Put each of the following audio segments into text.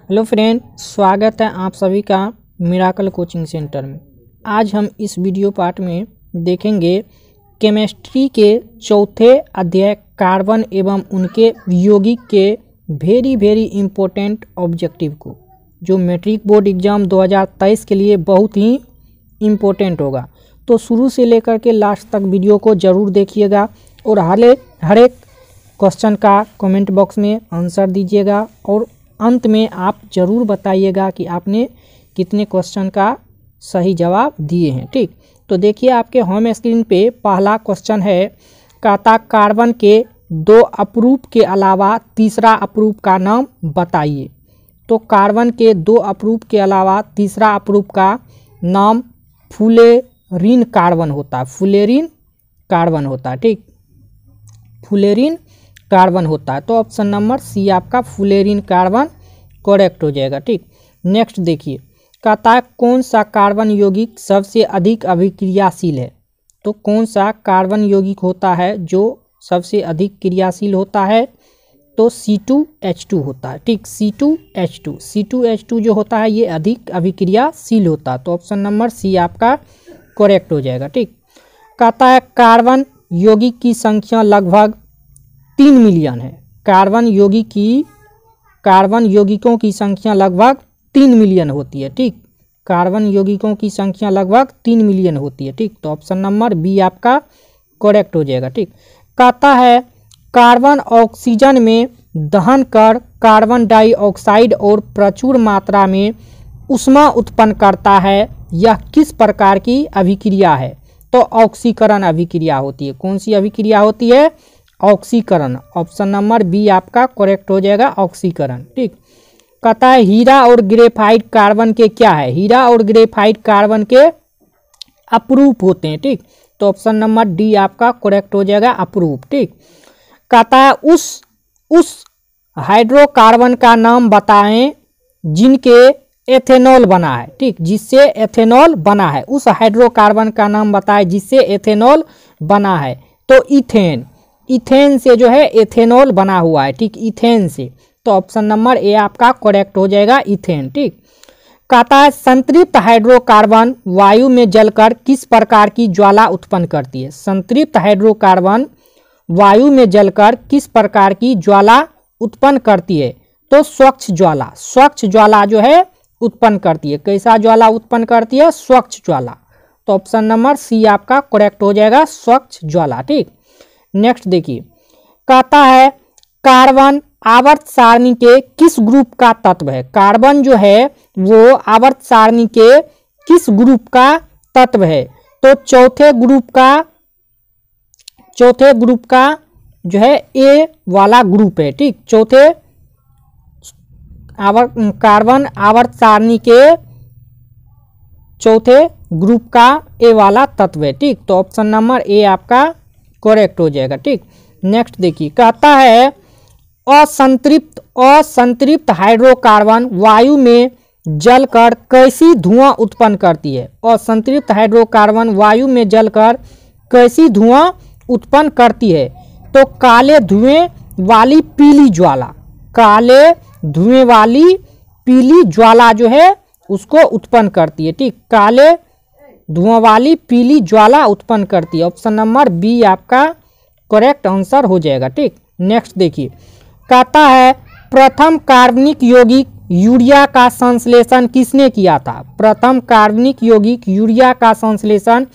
Hello friend, स्वागत है आप सभी का मिराकल कोचिंग सेंटर में। आज हम इस वीडियो पार्ट में देखेंगे केमिस्ट्री के चौथे अध्याय कार्बन एवं उनके यौगिक के वेरी इम्पोर्टेंट ऑब्जेक्टिव को, जो मैट्रिक बोर्ड एग्ज़ाम 2023 के लिए बहुत ही इम्पोर्टेंट होगा। तो शुरू से लेकर के लास्ट तक वीडियो को ज़रूर देखिएगा और हर एक क्वेश्चन का कमेंट बॉक्स में आंसर दीजिएगा और अंत में आप ज़रूर बताइएगा कि आपने कितने क्वेश्चन का सही जवाब दिए हैं। ठीक, तो देखिए आपके होम स्क्रीन पे पहला क्वेश्चन है, कहता कार्बन के 2 अप्रूप के अलावा तीसरा अप्रूप का नाम बताइए। तो कार्बन के 2 अप्रूप के अलावा तीसरा अप्रूप का नाम फुलेरिन कार्बन होता है। फुलेरिन कार्बन होता है। ठीक, फुलेरिन कार्बन होता है। तो ऑप्शन नंबर सी आपका फुलेरिन कार्बन करेक्ट हो जाएगा। ठीक, नेक्स्ट देखिए, कहता है कौन सा कार्बन यौगिक सबसे अधिक अभिक्रियाशील है। तो कौन सा कार्बन यौगिक होता है जो सबसे अधिक क्रियाशील होता है? तो C2H2 होता है। ठीक, C2H2 जो होता है ये अधिक अभिक्रियाशील होता है। तो ऑप्शन नंबर सी आपका करेक्ट हो जाएगा। ठीक, कहता है कार्बन यौगिक की संख्या लगभग 3 मिलियन है। कार्बन यौगिकों की संख्या लगभग 3 मिलियन होती है। ठीक, कार्बन यौगिकों की संख्या लगभग 3 मिलियन होती है। ठीक, तो ऑप्शन नंबर बी आपका करेक्ट हो जाएगा। ठीक, कहता है कार्बन ऑक्सीजन में दहन कर कार्बन डाइऑक्साइड और प्रचुर मात्रा में ऊष्मा उत्पन्न करता है। यह किस प्रकार की अभिक्रिया है? तो ऑक्सीकरण अभिक्रिया होती है। कौन सी अभिक्रिया होती है? ऑक्सीकरण। ऑप्शन नंबर बी आपका करेक्ट हो जाएगा, ऑक्सीकरण। ठीक, कहता है हीरा और ग्रेफाइट कार्बन के क्या है? हीरा और ग्रेफाइट कार्बन के अपरूप होते हैं। ठीक, तो ऑप्शन नंबर डी आपका करेक्ट हो जाएगा, अपरूप। ठीक, कहता है उस हाइड्रोकार्बन का नाम बताएं जिनके एथेनॉल बना है। ठीक, जिससे एथेनॉल बना है। उस हाइड्रोकार्बन का नाम बताएं जिससे एथेनॉल बना है। तो इथेन से जो है एथेनॉल बना हुआ है। ठीक, इथेन से। तो ऑप्शन नंबर ए आपका करेक्ट हो जाएगा, इथेन। ठीक, कहता है संतृप्त हाइड्रोकार्बन वायु में जलकर किस प्रकार की ज्वाला उत्पन्न करती है? संतृप्त हाइड्रोकार्बन वायु में जलकर किस प्रकार की ज्वाला उत्पन्न करती है? तो स्वच्छ ज्वाला जो है उत्पन्न करती है। कैसा ज्वाला उत्पन्न करती है? स्वच्छ ज्वाला। तो ऑप्शन नंबर सी आपका करेक्ट हो जाएगा, स्वच्छ ज्वाला। ठीक, नेक्स्ट देखिए, कहता है कार्बन आवर्त सारणी के किस ग्रुप का तत्व है? कार्बन जो है वो आवर्त सारणी के किस ग्रुप का तत्व है? तो चौथे ग्रुप का जो है ए वाला ग्रुप है। ठीक, कार्बन आवर्त सारणी के चौथे ग्रुप का ए वाला तत्व है। ठीक, तो ऑप्शन नंबर ए आपका करेक्ट हो जाएगा। ठीक, नेक्स्ट देखिए, कहता है असंतृप्त हाइड्रोकार्बन वायु में जलकर कैसी धुआं उत्पन्न करती है? असंतृप्त हाइड्रोकार्बन वायु में जलकर कैसी धुआं उत्पन्न करती है? तो काले धुएं वाली पीली ज्वाला जो है उसको उत्पन्न करती है। ठीक, काले धुआं वाली पीली ज्वाला उत्पन्न करती है। ऑप्शन नंबर बी आपका करेक्ट आंसर हो जाएगा। ठीक, नेक्स्ट देखिए, कहता है प्रथम कार्बनिक यौगिक यूरिया का संश्लेषण किसने किया था? प्रथम कार्बनिक यौगिक यूरिया का संश्लेषण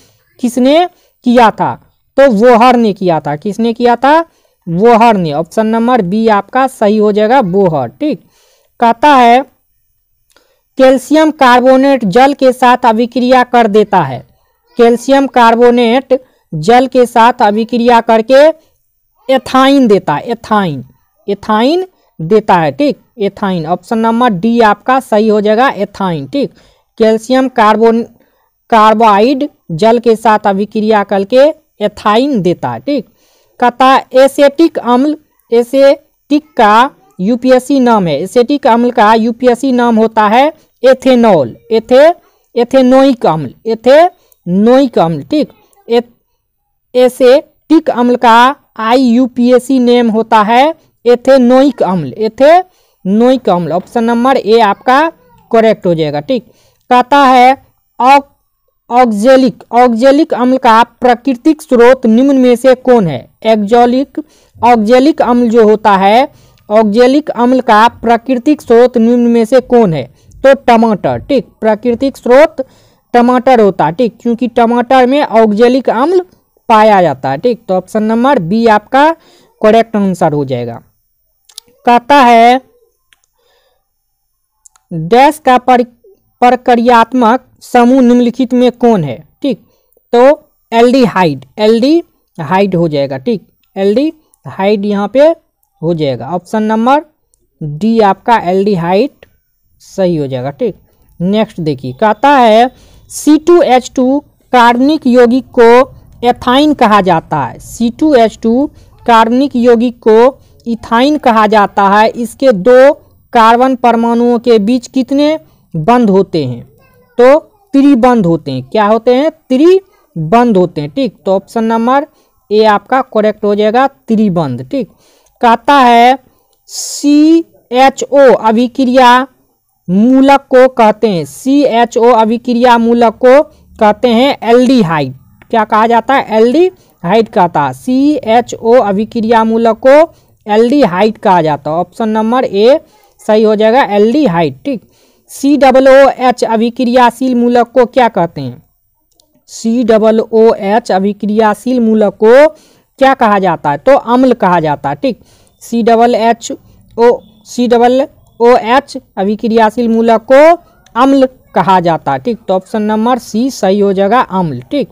किसने किया था? तो वोहर ने किया था। किसने किया था? वोहर ने। ऑप्शन नंबर बी आपका सही हो जाएगा, वोहर। ठीक, कहता है कैल्शियम कार्बोनेट जल के साथ अभिक्रिया कर देता है। कैल्शियम कार्बोनेट जल के साथ अभिक्रिया करके एथाइन देता है। एथाइन देता है। ठीक, एथाइन। ऑप्शन नंबर डी आपका सही हो जाएगा, एथाइन। ठीक, कैल्शियम कार्बाइड जल के साथ अभिक्रिया करके एथाइन देता है। ठीक, कहता एसेटिक का यूपीएससी नाम है। एसेटिक अम्ल का यूपीएससी नाम होता है एथेनॉल। एथेनोइक अम्ल। ठीक, एसेटिक अम्ल का IUPAC नेम होता है एथेनोइक अम्ल। नोइक अम्ल। ऑप्शन नंबर ए आपका करेक्ट हो जाएगा। ठीक, कहता है ऑक्जेलिक अम्ल का प्राकृतिक स्रोत निम्न में से कौन है? ऑक्जेलिक अम्ल जो होता है, ऑक्जेलिक अम्ल का प्राकृतिक स्रोत निम्न में से कौन है? तो टमाटर। ठीक, प्राकृतिक स्रोत टमाटर होता है। ठीक, क्योंकि टमाटर में ऑक्जेलिक अम्ल पाया जाता है। ठीक, तो ऑप्शन नंबर बी आपका करेक्ट आंसर हो जाएगा। कहता है डैश का प्रक्रियात्मक समूह निम्नलिखित में कौन है? ठीक, तो एल्डिहाइड हो जाएगा। ठीक, एल्डिहाइड यहाँ पे हो जाएगा। ऑप्शन नंबर डी आपका एल्डिहाइड सही हो जाएगा। ठीक, नेक्स्ट देखिए, कहता है C2H2 कार्बनिक यौगिक को एथाइन कहा जाता है। C2H2 कार्बनिक यौगिक को इथाइन कहा जाता है। इसके दो कार्बन परमाणुओं के बीच कितने बंध होते हैं? तो त्रिबंध होते हैं। क्या होते हैं? त्रिबंध होते हैं। ठीक, तो ऑप्शन नंबर ए आपका करेक्ट हो जाएगा, त्रिबंध। ठीक, कहता है CHO अभिक्रिया मूलक को कहते हैं, CHO अभिक्रिया मूलक को कहते हैं एल्डिहाइड। क्या कहा जाता है? एल्डिहाइड कहता है। CHO अभिक्रिया मूलक को एल्डिहाइड कहा जाता है। ऑप्शन नंबर ए सही हो जाएगा, एल्डिहाइड। ठीक, COOH अभिक्रियाशील मूलक को क्या कहते हैं? COOH अभिक्रियाशील मूलक को क्या कहा जाता है? तो अम्ल कहा जाता है। ठीक, COOH अभिक्रियाशील मूलक को अम्ल कहा जाता है। ठीक, तो ऑप्शन नंबर सी सही हो जाएगा, अम्ल। ठीक,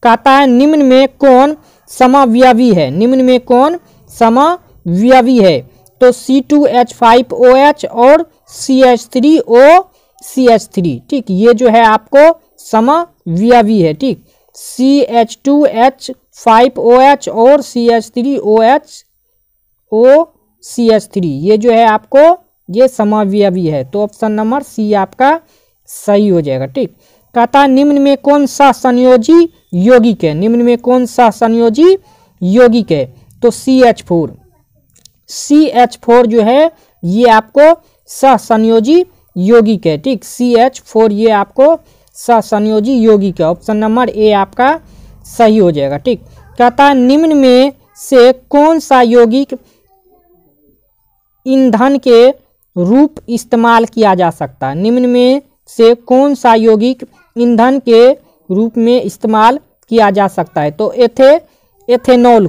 कहता है निम्न में कौन समावयवी है? निम्न में कौन समावयवी है? तो C2H5OH और CH3OCH3। ठीक, ये जो है आपको समावयवी है। ठीक, CH2H5OH और CH3OCH3 ये जो है आपको ये समावयवी है। तो ऑप्शन नंबर सी आपका सही हो जाएगा। ठीक, कहता है निम्न में कौन सा संयोजी यौगिक है? निम्न में कौन सा संयोजी यौगिक है? तो CH4 जो है ये आपको सहसंयोजी यौगिक है। ठीक, CH4 ये आपको सहसंयोजी यौगिक है। ऑप्शन नंबर ए आपका सही हो जाएगा। ठीक, कहता है निम्न में से कौन सा यौगिक ईंधन के रूप इस्तेमाल किया जा सकता है? निम्न में से कौन सा यौगिक ईंधन के रूप में इस्तेमाल किया जा सकता है? तो एथेनॉल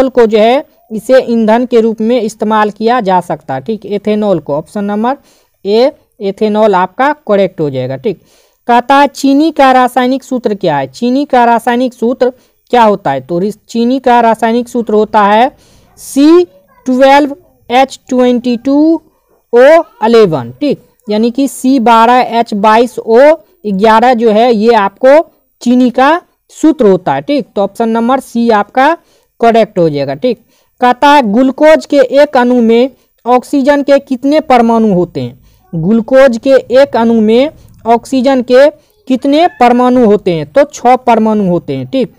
को जो है इसे ईंधन के रूप में इस्तेमाल किया जा सकता है। ठीक, एथेनॉल को। ऑप्शन नंबर ए एथेनॉल आपका करेक्ट हो जाएगा। ठीक, कहता है चीनी का रासायनिक सूत्र क्या है? चीनी का रासायनिक सूत्र क्या होता है? तो चीनी का रासायनिक सूत्र होता है C12H22O11। ठीक, यानी कि C12H22O11 जो है ये आपको चीनी का सूत्र होता है। ठीक, तो ऑप्शन नंबर सी आपका करेक्ट हो जाएगा। ठीक, कहता है ग्लूकोज के एक अणु में ऑक्सीजन के कितने परमाणु होते हैं? ग्लूकोज के एक अणु में ऑक्सीजन के कितने परमाणु होते हैं? तो 6 परमाणु होते हैं। ठीक,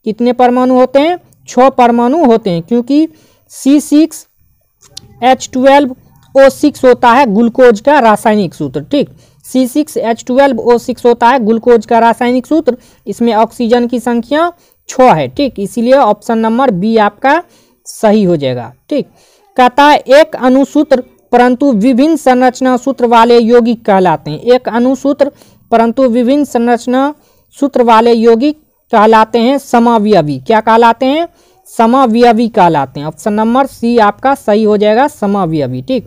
कितने परमाणु होते हैं? 6 परमाणु होते हैं, क्योंकि C6H12O6 होता है ग्लूकोज का रासायनिक सूत्र। ठीक, C6H12O6 होता है ग्लूकोज का रासायनिक सूत्र। इसमें ऑक्सीजन की संख्या 6 है। ठीक, इसीलिए ऑप्शन नंबर बी आपका सही हो जाएगा। ठीक, कहता है एक अणुसूत्र परंतु विभिन्न संरचना सूत्र वाले यौगिक कहलाते हैं। एक अणुसूत्र परंतु विभिन्न संरचना सूत्र वाले यौगिक कहलाते हैं समावयवी। क्या कहलाते हैं? समावयवी कहलाते हैं। ऑप्शन नंबर सी आपका सही हो जाएगा, समावयवी। ठीक,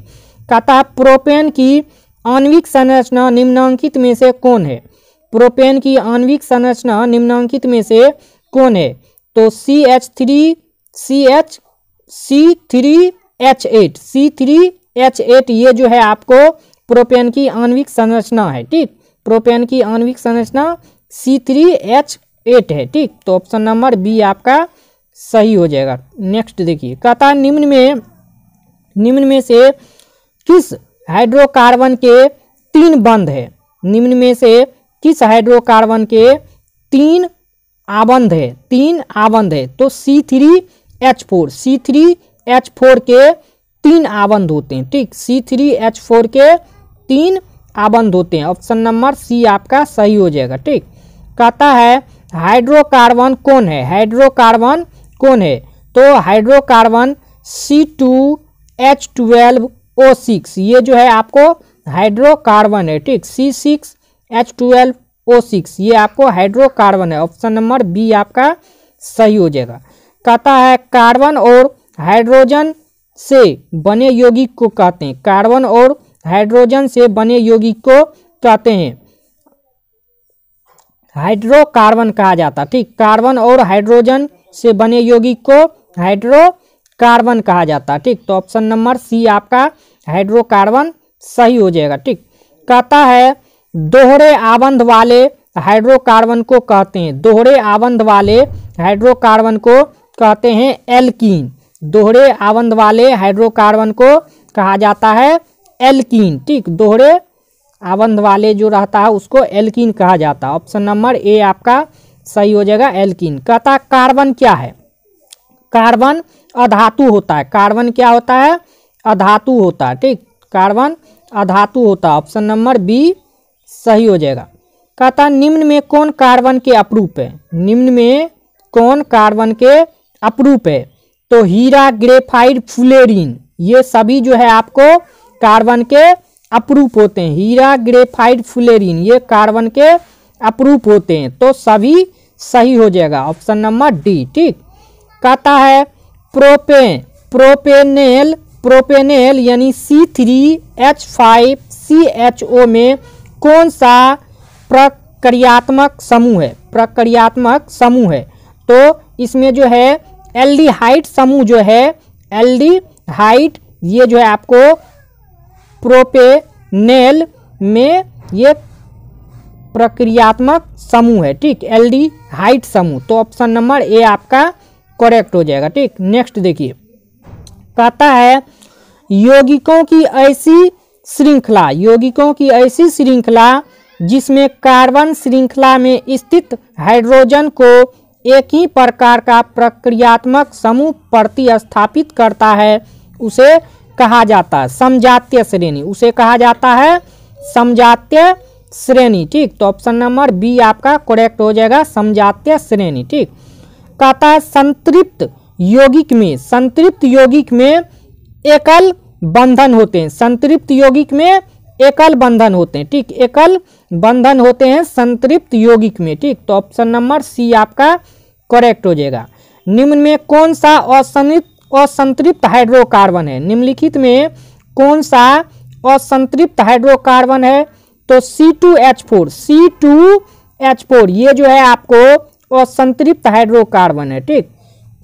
कहता है प्रोपेन की आणविक संरचना निम्नांकित में से कौन है? प्रोपेन की आणविक संरचना निम्नांकित में से कौन है? तो C3H8 ये जो है आपको प्रोपेन की आणविक संरचना है। ठीक, प्रोपेन की आणविक संरचना C3H8 है। ठीक, तो ऑप्शन नंबर बी आपका सही हो जाएगा। नेक्स्ट देखिए, कहता है निम्न में से किस हाइड्रोकार्बन के 3 बंध है? निम्न में से किस हाइड्रोकार्बन के 3 आबंध है? 3 आबंध है। तो C3H4 के 3 आबंध होते हैं, ठीक। C3H4 के 3 आबंध होते हैं। ऑप्शन नंबर सी आपका सही हो जाएगा, ठीक। कहता है हाइड्रोकार्बन कौन है, हाइड्रोकार्बन कौन है, तो हाइड्रोकार्बन C2H12O6 ये जो है आपको हाइड्रोकार्बन है, ठीक। C6H12O6 ये आपको हाइड्रोकार्बन है। ऑप्शन नंबर बी आपका सही हो जाएगा। कहता है कार्बन और हाइड्रोजन से बने यौगिक को कहते हैं, कार्बन और हाइड्रोजन से बने यौगिक को कहते हैं हाइड्रोकार्बन कहा जाता, ठीक। कार्बन और हाइड्रोजन से बने यौगिक को हाइड्रोकार्बन कहा जाता, ठीक। तो ऑप्शन नंबर सी आपका हाइड्रोकार्बन सही हो जाएगा, ठीक। कहता है दोहरे आबंध वाले हाइड्रोकार्बन को कहते हैं, दोहरे आबंध वाले हाइड्रोकार्बन को कहते हैं एल्कीन, दोहरे आबंध वाले हाइड्रोकार्बन को कहा जाता है एल्कीन, ठीक। दोहरे आबंध वाले जो रहता है उसको एल्कीन कहा जाता है। ऑप्शन नंबर ए आपका सही हो जाएगा, एल्कीन। कहता है कार्बन क्या है, कार्बन अधातु होता है, कार्बन क्या होता है, अधातु होता है, ठीक। कार्बन अधातु होता है। ऑप्शन नंबर बी सही हो जाएगा। कहता है निम्न में कौन कार्बन के अपरूप है, निम्न में कौन कार्बन के अपरूप है, तो हीरा, ग्रेफाइट, फ्लोरीन ये सभी जो है आपको कार्बन के अपरूप होते हैं। हीरा, ग्रेफाइट, फ्लोरीन ये कार्बन के अपरूप होते हैं, तो सभी सही हो जाएगा। ऑप्शन नंबर डी, ठीक। कहता है प्रोपेनेल, प्रोपेनेल यानी C3H5CHO में कौन सा प्रक्रियात्मक समूह है, प्रक्रियात्मक समूह है, तो इसमें जो है एल्डिहाइड समूह जो है, एल्डिहाइड ये जो है आपको प्रोपेनेल में ये प्रक्रियात्मक समूह है, ठीक। एल्डिहाइड समूह, तो ऑप्शन नंबर ए आपका करेक्ट हो जाएगा, ठीक। नेक्स्ट देखिए, कहता है यौगिकों की ऐसी श्रृंखला, यौगिकों की ऐसी श्रृंखला जिसमें कार्बन श्रृंखला में स्थित हाइड्रोजन को एक ही प्रकार का प्रक्रियात्मक समूह प्रतिस्थापित करता है उसे कहा जाता है समजातीय श्रेणी, उसे कहा जाता है समजातीय श्रेणी, ठीक। तो ऑप्शन नंबर बी आपका करेक्ट हो जाएगा, समजातीय श्रेणी, ठीक। कहता है संतृप्त यौगिक में, संतृप्त यौगिक में एकल बंधन होते हैं, संतृप्त यौगिक में एकल बंधन होते हैं, ठीक। एकल बंधन होते हैं संतृप्त यौगिक में, ठीक। तो ऑप्शन नंबर सी आपका करेक्ट हो जाएगा। निम्न में कौन सा असंतृप्त हाइड्रोकार्बन है, निम्नलिखित में कौन सा असंतृप्त हाइड्रोकार्बन है, तो C2H4, C2H4 ये जो है आपको असंतृप्त हाइड्रोकार्बन है, ठीक।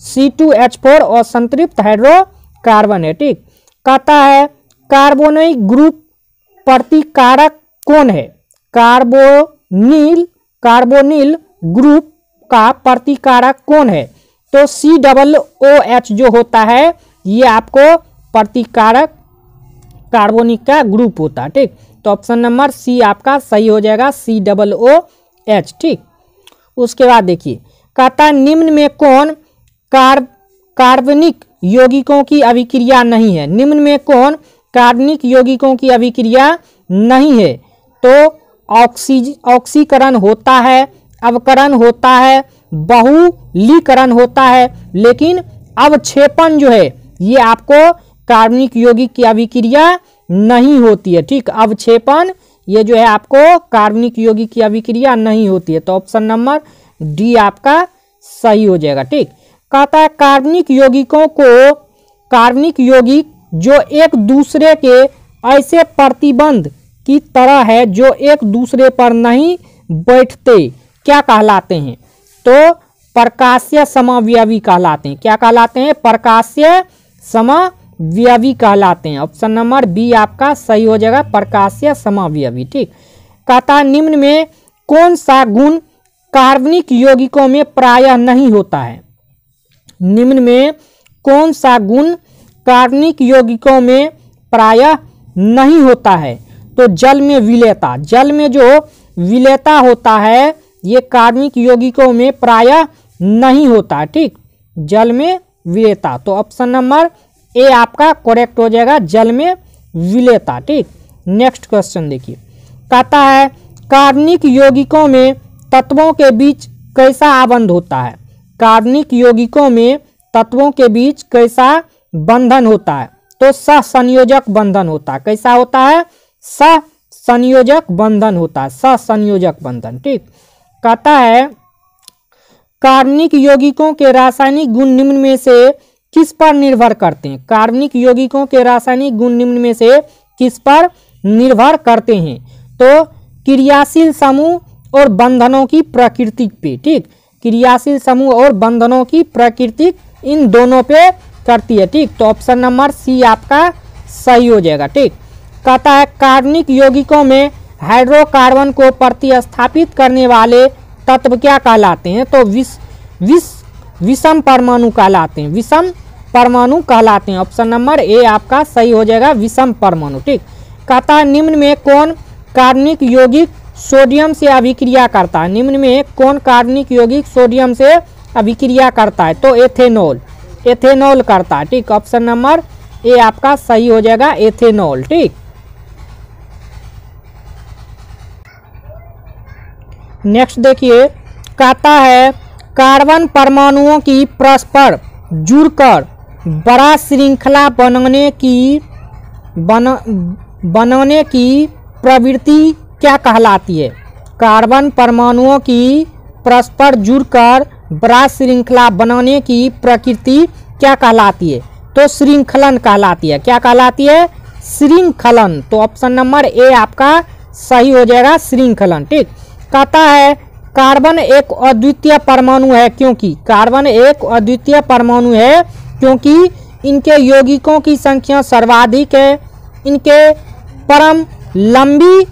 C2H4 असंतृप्त हाइड्रोकार्बन है, ठीक। कहता है कार्बोनिक ग्रुप प्रतिकारक कौन है, कार्बोनिल ग्रुप का प्रतिकारक कौन है, तो COOH जो होता है ये आपको प्रतिकारक कार्बोनिक का ग्रुप होता है, ठीक। तो ऑप्शन नंबर सी आपका सही हो जाएगा, COOH, ठीक। उसके बाद देखिए, कहता है निम्न में कौन कार्बनिक यौगिकों की अभिक्रिया नहीं है, निम्न में कौन कार्बनिक यौगिकों की अभिक्रिया नहीं है, तो ऑक्सीकरण होता है, अवकरण होता है, बहुलीकरण होता है, लेकिन अवक्षेपण जो है ये आपको कार्बनिक यौगिक की अभिक्रिया नहीं होती है, ठीक। अवक्षेपण ये जो है आपको कार्बनिक यौगिक की अभिक्रिया नहीं होती है, तो ऑप्शन नंबर डी आपका सही हो जाएगा, ठीक। कहता है कार्बनिक यौगिकों को, कार्बनिक यौगिक जो एक दूसरे के ऐसे प्रतिबंध की तरह है जो एक दूसरे पर नहीं बैठते क्या कहलाते हैं, तो प्रकाशीय समव्ययी कहलाते हैं, क्या कहलाते हैं, प्रकाशीय समव्ययी कहलाते हैं। ऑप्शन नंबर बी आपका सही हो जाएगा, प्रकाशीय समव्ययी, ठीक। कहता है निम्न में कौन सा गुण कार्बनिक यौगिकों में प्रायः नहीं होता है, निम्न में कौन सा गुण कार्बनिक यौगिकों में प्रायः नहीं होता है, तो जल में विलेयता, जल में जो विलेयता होता है ये कार्बनिक यौगिकों में प्रायः नहीं होता, ठीक। जल में विलेयता, तो ऑप्शन नंबर ए आपका करेक्ट हो जाएगा, जल में विलेयता। ठीक, नेक्स्ट क्वेश्चन देखिए, कहता है कार्बनिक यौगिकों में तत्वों के बीच कैसा आबंध होता है। कार्बनिक यौगिकों में तत्वों के बीच कैसा बंधन होता है, तो सहसंयोजक बंधन होता है। कैसा होता है, सहसंयोजक बंधन होता है, सहसंयोजक बंधन। ठीक, कहता है कार्बनिक यौगिकों के रासायनिक गुण निम्न में से किस पर निर्भर करते हैं। कार्बनिक यौगिकों के रासायनिक गुण निम्न में से किस पर निर्भर करते हैं, तो क्रियाशील समूह और बंधनों की प्रकृति पे। ठीक, क्रियाशील समूह और बंधनों की प्रकृति इन दोनों पे करती है। ठीक, तो ऑप्शन नंबर सी आपका सही हो जाएगा। ठीक, कहता है कार्बनिक यौगिकों में हाइड्रोकार्बन को प्रतिस्थापित करने वाले तत्व क्या कहलाते हैं, तो विषम परमाणु कहलाते हैं, विषम परमाणु कहलाते हैं। ऑप्शन नंबर ए आपका सही हो जाएगा, विषम परमाणु। ठीक, कहता है निम्न में कौन कार्बनिक यौगिक सोडियम से अभिक्रिया करता है। निम्न में कौन कार्बनिक यौगिक सोडियम से अभिक्रिया करता है, तो एथेनॉल, एथेनॉल करता है। ठीक, ऑप्शन नंबर ए आपका सही हो जाएगा, एथेनॉल। ठीक, नेक्स्ट देखिए, कहता है कार्बन परमाणुओं की परस्पर जुड़कर बड़ा श्रृंखला बनाने की प्रवृत्ति क्या कहलाती है। कार्बन परमाणुओं की परस्पर जुड़कर बड़ा श्रृंखला बनाने की प्रकृति क्या कहलाती है, तो श्रृंखलन कहलाती है। क्या कहलाती है, श्रृंखलन। तो ऑप्शन नंबर ए आपका सही हो जाएगा, श्रृंखलन। ठीक, कहता है कार्बन एक अद्वितीय परमाणु है क्योंकि, कार्बन एक अद्वितीय परमाणु है क्योंकि इनके यौगिकों की संख्या सर्वाधिक है, इनके परम लंबी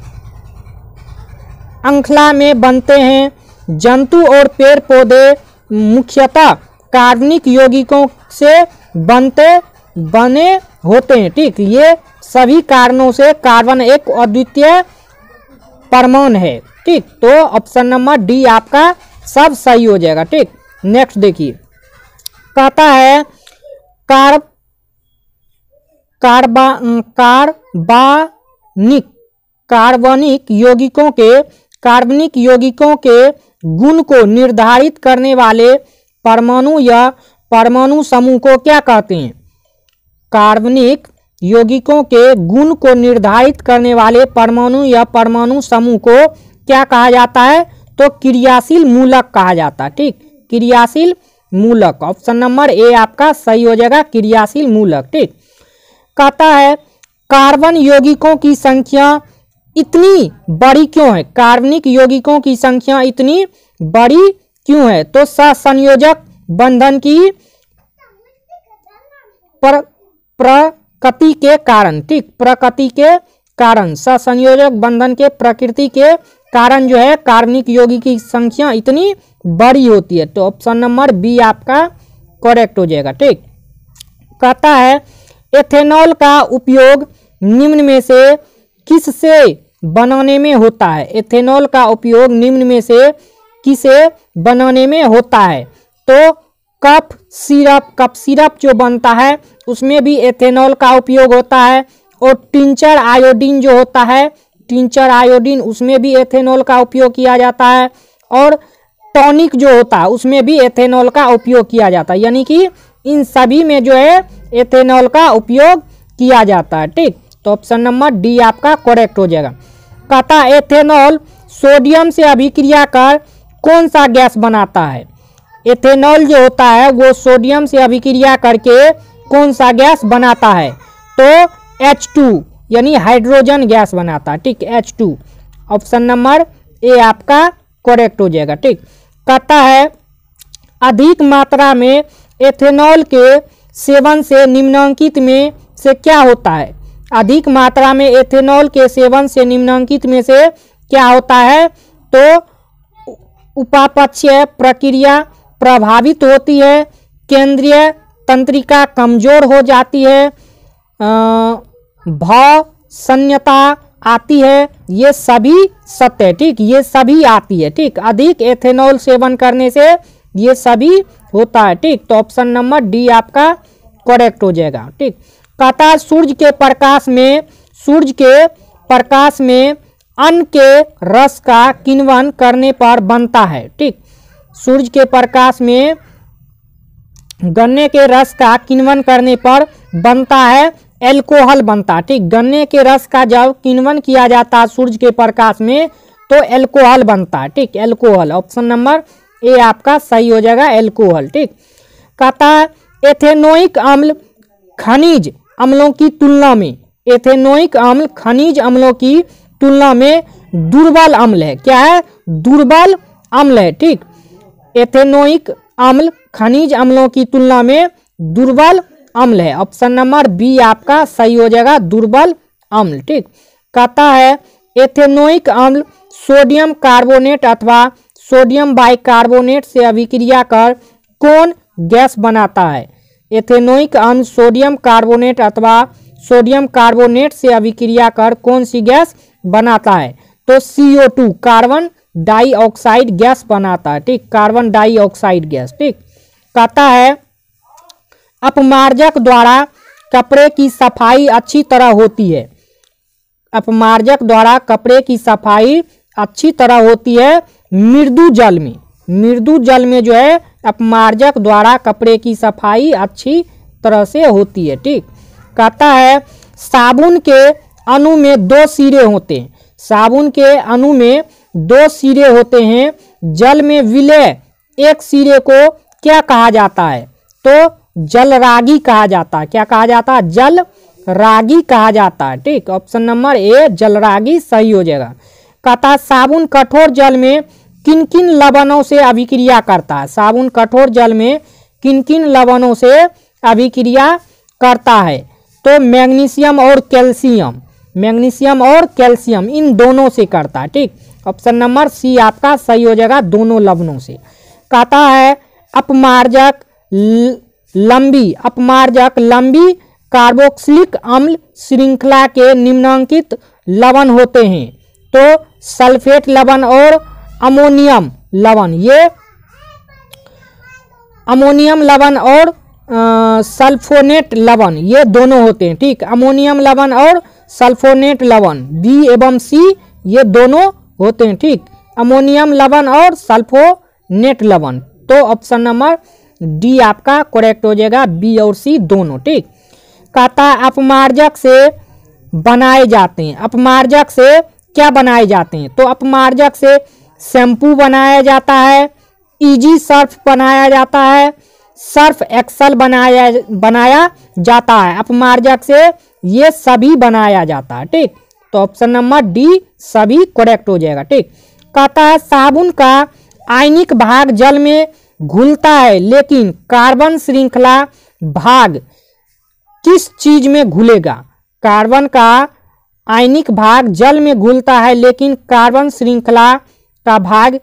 श्रृंखला में बनते हैं। जंतु और पेड़ पौधे मुख्यतः कार्बनिक यौगिकों से बने होते हैं। ठीक, ये सभी कारणों से कार्बन एक अद्वितीय परमाणु है। ठीक, तो ऑप्शन नंबर डी आपका सब सही हो जाएगा। ठीक, नेक्स्ट देखिए, कहता है कार्बनिक यौगिकों के गुण को निर्धारित करने वाले परमाणु या परमाणु समूह को क्या कहते हैं। कार्बनिक यौगिकों के गुण को निर्धारित करने वाले परमाणु या परमाणु समूह को क्या कहा जाता है, तो क्रियाशील मूलक कहा जाता है। ठीक, क्रियाशील मूलक। ऑप्शन नंबर ए आपका सही हो जाएगा, क्रियाशील मूलक। ठीक, कहता है कार्बन यौगिकों की संख्या इतनी बड़ी क्यों है। कार्बनिक यौगिकों की संख्या इतनी बड़ी क्यों है, तो सहसंयोजक बंधन की प्रकृति के कारण। ठीक, प्रकृति के कारण, सहसंयोजक बंधन के प्रकृति के कारण जो है कार्बनिक यौगिक की संख्या इतनी बड़ी होती है। तो ऑप्शन नंबर बी आपका करेक्ट हो जाएगा। ठीक, कहता है एथेनॉल का उपयोग निम्न में से किससे बनाने में होता है। एथेनॉल का उपयोग निम्न में से किसे बनाने में होता है, तो कफ सिरप जो बनता है उसमें भी एथेनॉल का उपयोग होता है, और टिंचर आयोडीन जो होता है, टिंचर आयोडीन उसमें भी एथेनॉल का उपयोग किया जाता है, और टॉनिक जो होता है उसमें भी एथेनॉल का उपयोग किया जाता है। यानी कि इन सभी में जो है एथेनॉल का उपयोग किया जाता है। ठीक, तो ऑप्शन नंबर डी आपका करेक्ट हो जाएगा। कहता है एथेनॉल सोडियम से अभिक्रिया कर कौन सा गैस बनाता है। एथेनॉल जो होता है वो सोडियम से अभिक्रिया करके कौन सा गैस बनाता है, तो H2 यानी हाइड्रोजन गैस बनाता है। ठीक, H2। ऑप्शन नंबर ए आपका करेक्ट हो जाएगा। ठीक, कहता है अधिक मात्रा में एथेनॉल के सेवन से निम्नलिखित में से क्या होता है। अधिक मात्रा में एथेनॉल के सेवन से निम्नलिखित में से क्या होता है, तो उपापचय प्रक्रिया प्रभावित होती है, केंद्रीय तंत्रिका कमजोर हो जाती है, भाव शून्यता आती है, ये सभी सत्य है। ठीक, ये सभी आती है। ठीक, अधिक एथेनॉल सेवन करने से ये सभी होता है। ठीक, तो ऑप्शन नंबर डी आपका करेक्ट हो जाएगा। ठीक, कहता है सूर्य के प्रकाश में अन्न के रस का किण्वन करने पर बनता है। ठीक, सूर्य के प्रकाश में गन्ने के रस का किण्वन करने पर बनता है एल्कोहल बनता है। ठीक, गन्ने के रस का जब किण्वन किया जाता है सूर्य के प्रकाश में तो एल्कोहल बनता है। ठीक, एल्कोहल, ऑप्शन नंबर ए आपका सही हो जाएगा, एल्कोहल। ठीक, कहता है एथेनोइक अम्ल खनिज अम्लों की तुलना में, एथेनोइक अम्ल खनिज अम्लों की तुलना में दुर्बल अम्ल है। क्या है? दुर्बल अम्ल है। ठीक, एथेनोइक अम्ल खनिज अम्लों की तुलना में दुर्बल अम्ल है, ऑप्शन नंबर बी आपका सही हो जाएगा, दुर्बल अम्ल। ठीक, कहता है एथेनोइक अम्ल सोडियम कार्बोनेट अथवा सोडियम बाइकार्बोनेट से अभिक्रिया कर कौन गैस बनाता है? एथेनोइक अम्ल सोडियम कार्बोनेट अथवा सोडियम कार्बोनेट से अभिक्रिया कर कौन सी गैस बनाता है? तो CO2 कार्बन डाइऑक्साइड गैस बनाता है। ठीक, कार्बन डाइऑक्साइड गैस। ठीक, कहता है अपमार्जक द्वारा कपड़े की सफाई अच्छी तरह होती है। अपमार्जक द्वारा कपड़े की सफाई अच्छी तरह होती है मृदु जल में। मृदु जल में जो है अपमार्जक द्वारा कपड़े की सफाई अच्छी तरह से होती है। ठीक, कहता है साबुन के अणु में 2 सिरे होते हैं। साबुन के अणु में 2 सिरे होते हैं। जल में विलय एक सिरे को क्या कहा जाता है? तो जलरागी कहा जाता है। क्या कहा जाता है? जलरागी कहा जाता है। ठीक, ऑप्शन नंबर ए जलरागी सही हो जाएगा। कहता साबुन कठोर जल में किन किन लवणों से अभिक्रिया करता है? साबुन कठोर जल में किन किन लवणों से अभिक्रिया करता है? तो मैग्नीशियम और कैल्शियम, मैग्नीशियम और कैल्शियम इन दोनों से करता है। ठीक, ऑप्शन नंबर सी आपका सही हो जाएगा, दोनों लवणों से। कहता है अपमार्जक लंबी कार्बोक्सिलिक अम्ल श्रृंखला के निम्नलिखित लवण होते हैं। तो सल्फेट लवण और अमोनियम लवण, ये अमोनियम लवण और सल्फोनेट लवण ये दोनों होते हैं। ठीक, अमोनियम लवण और सल्फोनेट लवण बी एवं सी ये दोनों होते हैं। ठीक, अमोनियम लवण और सल्फोनेट लवण, तो ऑप्शन नंबर डी आपका करेक्ट हो जाएगा, बी और सी दोनों। ठीक, कहता है अपमार्जक से बनाए जाते हैं। अपमार्जक से क्या बनाए जाते हैं? तो अपमार्जक से शैम्पू बनाया जाता है, इजी सर्फ बनाया जाता है, सर्फ एक्सल बनाया जाता है। अपमार्जक से ये सभी बनाया जाता है। ठीक, तो ऑप्शन नंबर डी सभी करेक्ट हो जाएगा। ठीक, कहता है साबुन का आयनिक भाग जल में घुलता है लेकिन कार्बन श्रृंखला भाग किस चीज में घुलेगा? कार्बन का आयनिक भाग जल में घुलता है लेकिन कार्बन श्रृंखला का भाग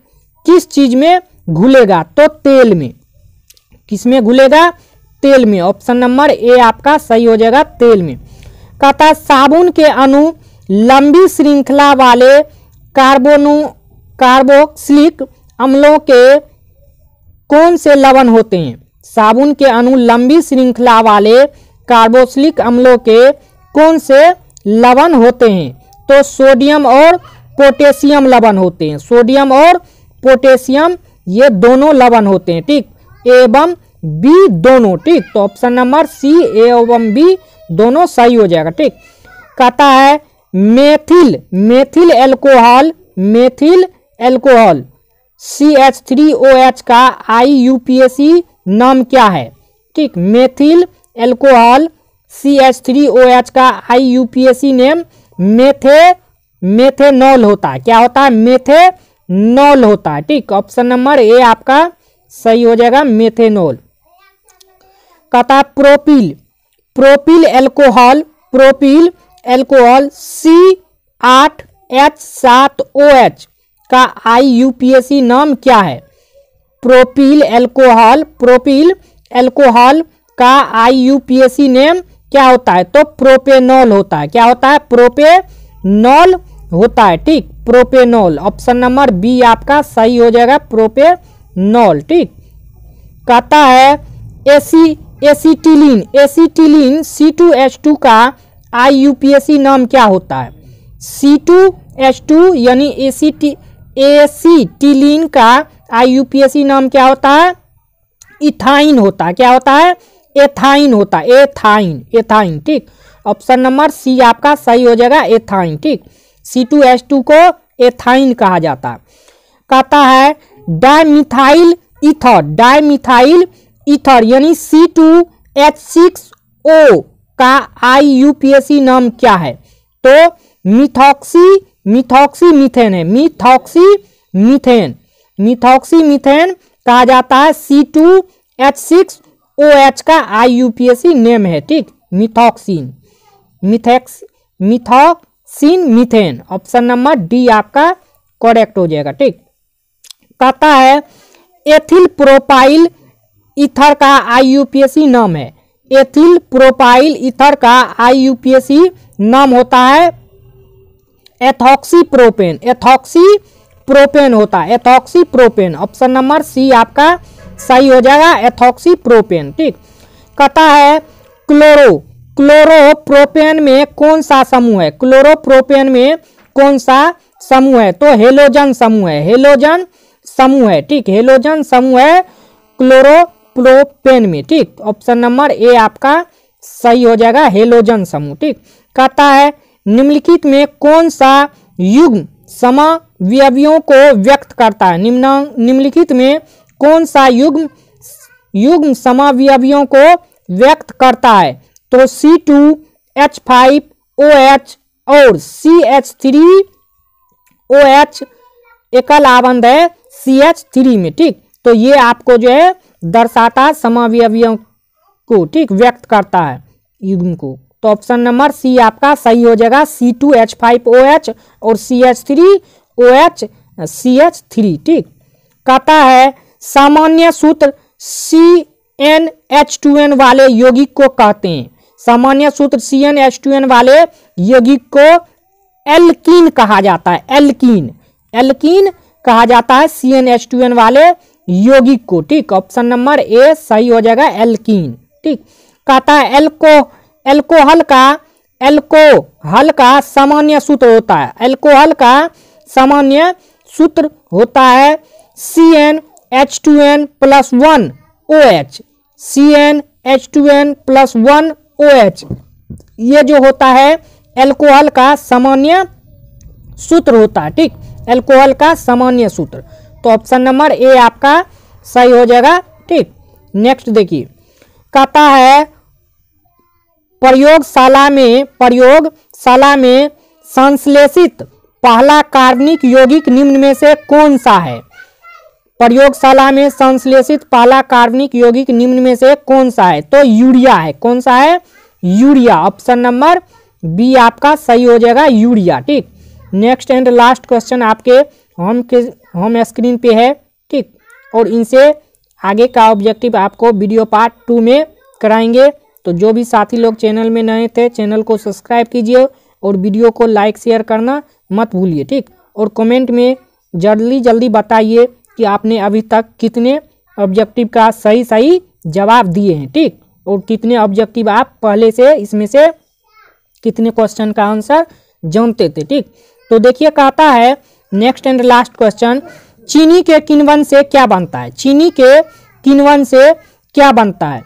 किस चीज में घुलेगा? तो तेल में। किस में घुलेगा? तेल में, ऑप्शन नंबर ए आपका सही हो जाएगा, तेल में। कहता है साबुन के अणु लंबी श्रृंखला वाले कार्बोक्सिलिक अम्लों के कौन से लवण होते हैं? साबुन के अणु लंबी श्रृंखला वाले कार्बोक्सिलिक अम्लों के कौन से लवण होते हैं? तो सोडियम और पोटेशियम लवण होते हैं। सोडियम और पोटेशियम ये दोनों लवण होते हैं। ठीक, ए एवं बी दोनों। ठीक, तो ऑप्शन नंबर सी ए एवं बी दोनों सही हो जाएगा। ठीक, कहता है मेथिल एल्कोहल CH3OH का IUPAC नाम क्या है? ठीक, मेथिल एल्कोहल CH3OH का IUPAC नेम मेथेनॉल होता है। क्या होता है? मेथेनॉल होता है। ठीक, ऑप्शन नंबर ए आपका सही हो जाएगा, मेथेनॉल। कहता है प्रोपिल एल्कोहल C8H7OH का IUPAC नाम क्या है? प्रोपिल एल्कोहल का IUPAC नेम क्या होता है? तो प्रोपेनॉल होता है। क्या होता है? प्रोपेनॉल होता है। ठीक, प्रोपेनॉल, ऑप्शन नंबर बी आपका सही हो जाएगा, प्रोपेनॉल। ठीक, कहता है एसिटिलीन, एसिटिलीन C2H2 का IUPAC नाम क्या होता है? C2H2 यानी एसिटिलीन का IUPAC नाम क्या होता है? इथाइन होता है। क्या होता है? एथाइन होता है। एथाइन, एथाइन, ठीक। ऑप्शन नंबर सी आपका सही हो जाएगा, एथाइन, ठीक। C2H2 को एथाइन कहा जाता है। कहता है डाइमिथाइल ईथर, डाइमिथाइल ईथर यानी C2H6O का IUPAC नाम क्या है? तो मिथॉक्सी मीथेन है, मिथॉक्सी मीथेन कहा जाता है। C2H6OH का IUPAC नेम है, ठीक। मिथॉक्सिन मीथेन। ऑप्शन नंबर डी आपका करेक्ट हो जाएगा, ठीक। कहता है एथिल प्रोपाइल ईथर का IUPAC नाम है। एथिल प्रोपाइल ईथर का IUPAC नाम होता है एथॉक्सीप्रोपेन, एथॉक्सीप्रोपेन होता है, एथॉक्सीप्रोपेन। ऑप्शन नंबर सी आपका सही हो जाएगा, एथॉक्सीप्रोपेन, ठीक। कहता है क्लोरोप्रोपेन में कौन सा समूह है? क्लोरोप्रोपेन में कौन सा समूह है? तो हेलोजन समूह है, हेलोजन समूह है, ठीक। हेलोजन समूह है क्लोरोप्रोपेन में, ठीक। ऑप्शन नंबर ए आपका सही हो जाएगा, हेलोजन समूह, ठीक। कहता है निम्नलिखित में कौन सा युग्म समावयवियों को व्यक्त करता है? निम्नलिखित में कौन सा युग्म समावयवियों को व्यक्त करता है? तो C2H5OH और CH3OH एकल आबंध है CH3 में, ठीक। तो ये आपको जो है दर्शाता है समावयवियों को, ठीक, व्यक्त करता है युग्म को। तो ऑप्शन नंबर सी आपका सही हो जाएगा, C2H5OH और CH3OH CH3, ठीक। कहता है सामान्य सूत्र CnH2n वाले यौगिक को कहते हैं। सामान्य सूत्र CnH2n वाले यौगिक को एल्कीन कहा जाता है, एल्कीन कहा जाता है CnH2n वाले यौगिक को, ठीक। ऑप्शन नंबर ए सही हो जाएगा, एल्कीन, ठीक। कहता है एल्कोहल का सामान्य सूत्र होता है, एल्कोहल का सामान्य सूत्र होता है CnH2n+1OH, CnH2n+1OH। ये जो होता है एल्कोहल का सामान्य सूत्र होता है, ठीक। एल्कोहल का सामान्य सूत्र। तो ऑप्शन नंबर ए आपका सही हो जाएगा, ठीक। नेक्स्ट देखिए, कहता है प्रयोगशाला में संश्लेषित पहला कार्बनिक यौगिक निम्न में से कौन सा है? प्रयोगशाला में संश्लेषित पहला कार्बनिक यौगिक निम्न में से कौन सा है? तो यूरिया है। कौन सा है? यूरिया। ऑप्शन नंबर बी आपका सही हो जाएगा, यूरिया, ठीक। नेक्स्ट एंड लास्ट क्वेश्चन आपके होम स्क्रीन पे है, ठीक। और इनसे आगे का ऑब्जेक्टिव आपको वीडियो पार्ट 2 में कराएंगे। तो जो भी साथी लोग चैनल में नए थे, चैनल को सब्सक्राइब कीजिए और वीडियो को लाइक शेयर करना मत भूलिए, ठीक। और कमेंट में जल्दी बताइए कि आपने अभी तक कितने ऑब्जेक्टिव का सही जवाब दिए हैं, ठीक। और कितने ऑब्जेक्टिव आप पहले से इसमें से कितने क्वेश्चन का आंसर जानते थे, ठीक। तो देखिए, कहता है नेक्स्ट एंड लास्ट क्वेश्चन, चीनी के किण्वन से क्या बनता है? चीनी के किण्वन से क्या बनता है?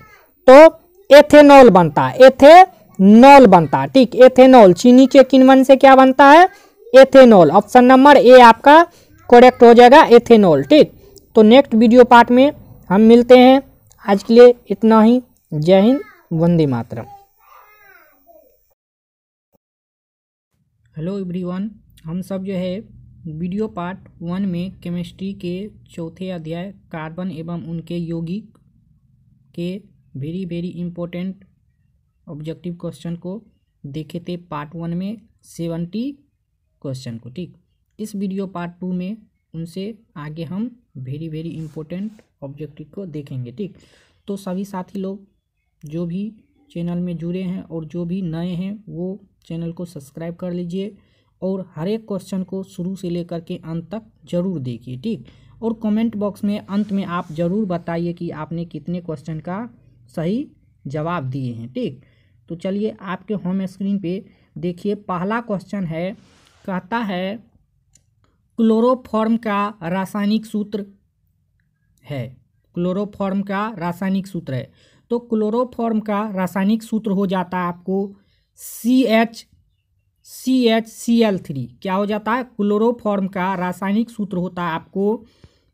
तो एथेनॉल बनता है, एथेनॉल बनता है, ठीक। एथेनॉल, चीनी के किण्वन से क्या बनता है? एथेनॉल। ऑप्शन नंबर ए आपका करेक्ट हो जाएगा, एथेनॉल, ठीक। तो नेक्स्ट वीडियो पार्ट में हम मिलते हैं। आज के लिए इतना ही। जय हिंद, वंदे मातरम। हेलो एवरीवन, हम सब जो है वीडियो पार्ट 1 में केमिस्ट्री के चौथे अध्याय कार्बन एवं उनके यौगिक के वेरी इम्पोर्टेंट ऑब्जेक्टिव क्वेश्चन को देखे थे पार्ट 1 में 70 क्वेश्चन को, ठीक। इस वीडियो पार्ट 2 में उनसे आगे हम वेरी इम्पोर्टेंट ऑब्जेक्टिव को देखेंगे, ठीक। तो सभी साथी लोग जो भी चैनल में जुड़े हैं और जो भी नए हैं वो चैनल को सब्सक्राइब कर लीजिए और हर एक क्वेश्चन को शुरू से लेकर के अंत तक जरूर देखिए, ठीक। और कमेंट बॉक्स में अंत में आप ज़रूर बताइए कि आपने कितने क्वेश्चन का सही जवाब दिए हैं। ठीक, तो चलिए आपके होम स्क्रीन पे देखिए, पहला क्वेश्चन है, कहता है क्लोरोफॉर्म का रासायनिक सूत्र है। क्लोरोफॉर्म का रासायनिक सूत्र है, तो क्लोरोफॉर्म का रासायनिक सूत्र हो जाता है आपको CHCl3। क्या हो जाता है? क्लोरोफॉर्म का रासायनिक सूत्र होता है आपको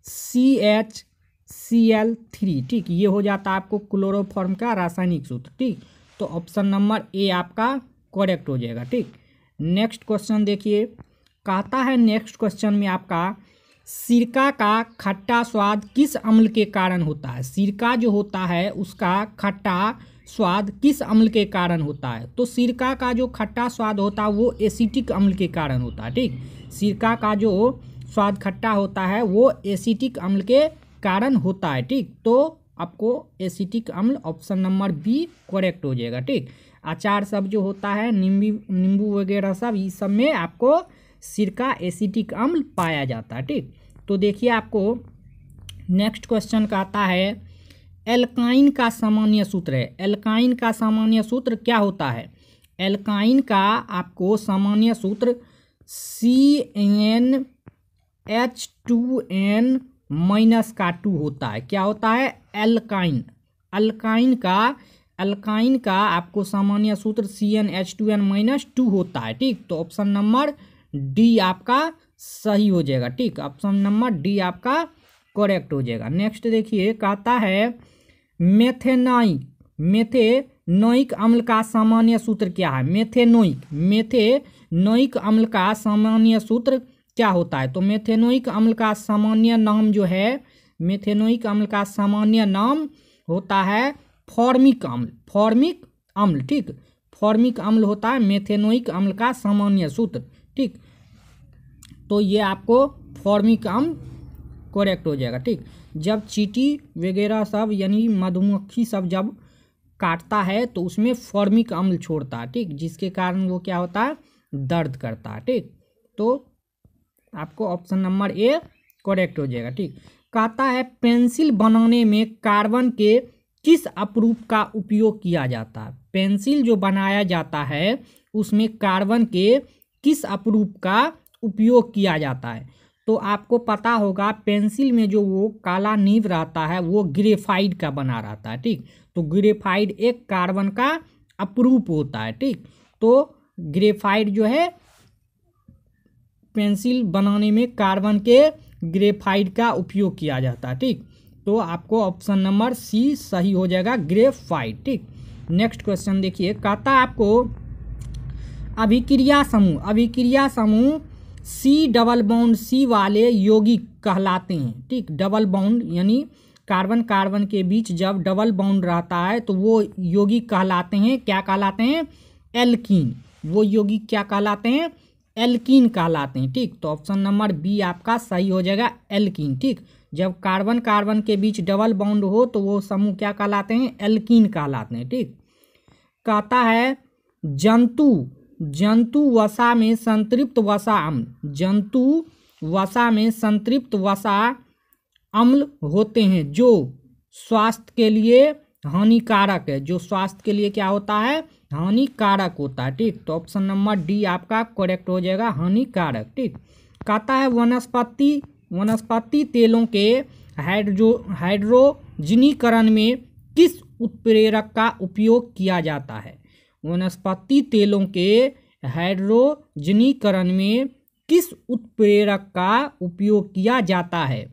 CHCl3। ठीक, ये हो जाता है आपको क्लोरोफॉर्म का रासायनिक सूत्र। ठीक, तो ऑप्शन नंबर ए आपका करेक्ट हो जाएगा। ठीक, नेक्स्ट क्वेश्चन देखिए, कहता है नेक्स्ट क्वेश्चन में आपका सिरका का खट्टा स्वाद किस अम्ल के कारण होता है? सिरका जो होता है उसका खट्टा स्वाद किस अम्ल के कारण होता है? तो सिरका का जो खट्टा स्वाद होता है वो एसिटिक अम्ल के कारण होता है। ठीक, सिरका का जो स्वाद खट्टा होता है वो एसिटिक अम्ल के कारण होता है। ठीक, तो आपको एसिटिक अम्ल ऑप्शन नंबर बी करेक्ट हो जाएगा। ठीक, अचार सब जो होता है, नींबू वगैरह सब, इस सब में आपको सिरका एसिटिक अम्ल पाया जाता है। ठीक, तो देखिए आपको नेक्स्ट क्वेश्चन का आता है एल्काइन का सामान्य सूत्र है। एल्काइन का सामान्य सूत्र क्या होता है? एल्काइन का आपको सामान्य सूत्र CnH2n-2 होता है। क्या होता है? एल्काइन। अल्काइन का आपको सामान्य सूत्र CnH2n-2 होता है। ठीक, तो ऑप्शन नंबर डी आपका सही हो जाएगा। ठीक, ऑप्शन नंबर डी आपका करेक्ट हो जाएगा। नेक्स्ट देखिए, कहता है मेथेनोइक अम्ल का सामान्य सूत्र क्या है? मेथेनोइक अम्ल का सामान्य सूत्र क्या होता है? तो मेथेनोइक अम्ल का सामान्य नाम जो है, मेथेनोइक अम्ल का सामान्य नाम होता है फॉर्मिक अम्ल। ठीक, फॉर्मिक अम्ल होता है मेथेनोइक अम्ल का सामान्य सूत्र। ठीक, तो ये आपको फॉर्मिक अम्ल करेक्ट हो जाएगा। ठीक, जब चींटी वगैरह सब यानी मधुमक्खी सब जब काटता है तो उसमें फॉर्मिक अम्ल छोड़ता है। ठीक, जिसके कारण वो क्या होता है? दर्द करता है। ठीक, तो आपको ऑप्शन नंबर ए करेक्ट हो जाएगा। ठीक, कहता है पेंसिल बनाने में कार्बन के किस अपरूप का उपयोग किया जाता है? पेंसिल जो बनाया जाता है उसमें कार्बन के किस अपरूप का उपयोग किया जाता है? तो आपको पता होगा पेंसिल में जो वो काला नीब रहता है वो ग्रेफाइट का बना रहता है। ठीक, तो ग्रेफाइट एक कार्बन का अपरूप होता है। ठीक, तो ग्रेफाइट जो है पेंसिल बनाने में कार्बन के ग्रेफाइट का उपयोग किया जाता है। ठीक, तो आपको ऑप्शन नंबर सी सही हो जाएगा, ग्रेफाइट। ठीक, नेक्स्ट क्वेश्चन देखिए, कहता है आपको अभिक्रिया समूह C वाले यौगिक कहलाते हैं। ठीक, डबल बॉन्ड यानी कार्बन के बीच जब डबल बॉन्ड रहता है तो वो यौगिक कहलाते हैं, क्या कहलाते हैं? एल्कीन। वो यौगिक क्या कहलाते हैं? एल्कीन कहलाते हैं। ठीक, तो ऑप्शन नंबर बी आपका सही हो जाएगा, एल्कीन। ठीक, जब कार्बन के बीच डबल बॉन्ड हो तो वो समूह क्या कहलाते हैं? एल्कीन कहलाते हैं। ठीक, कहता है जंतु वसा में संतृप्त वसा अम्ल होते हैं जो स्वास्थ्य के लिए हानिकारक है। जो स्वास्थ्य के लिए क्या होता है? हानिकारक होता है। ठीक, तो ऑप्शन नंबर डी आपका करेक्ट हो जाएगा, हानिकारक। ठीक, कहता है वनस्पति तेलों के हाइड्रोजनीकरण में किस उत्प्रेरक का उपयोग किया जाता है? वनस्पति तेलों के हाइड्रोजनीकरण में किस उत्प्रेरक का उपयोग किया जाता है?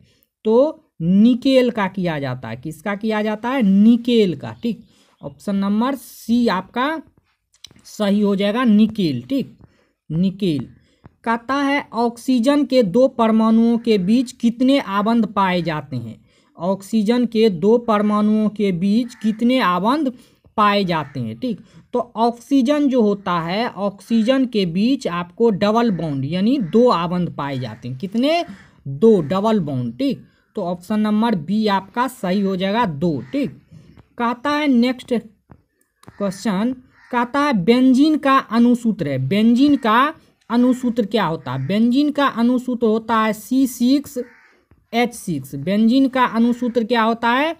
तो निकेल का किया जाता है। किसका किया जाता है? निकेल का। ठीक, ऑप्शन नंबर सी आपका सही हो जाएगा, निकेल। ठीक, निकेल। कहता है ऑक्सीजन के 2 परमाणुओं के बीच कितने आबंध पाए जाते हैं? ऑक्सीजन के 2 परमाणुओं के बीच कितने आबंध पाए जाते हैं? ठीक, तो ऑक्सीजन जो होता है, ऑक्सीजन के बीच आपको डबल बॉन्ड यानी 2 आबंध पाए जाते हैं। कितने? 2 डबल बॉन्ड। ठीक, तो ऑप्शन नंबर बी आपका सही हो जाएगा, 2। ठीक, कहता है नेक्स्ट क्वेश्चन, कहता है बेंजीन का अनुसूत्र है। बेंजीन का अनुसूत्र क्या होता है? बेंजीन का अनुसूत्र होता है C6H6। बेंजीन का अनुसूत्र क्या होता है?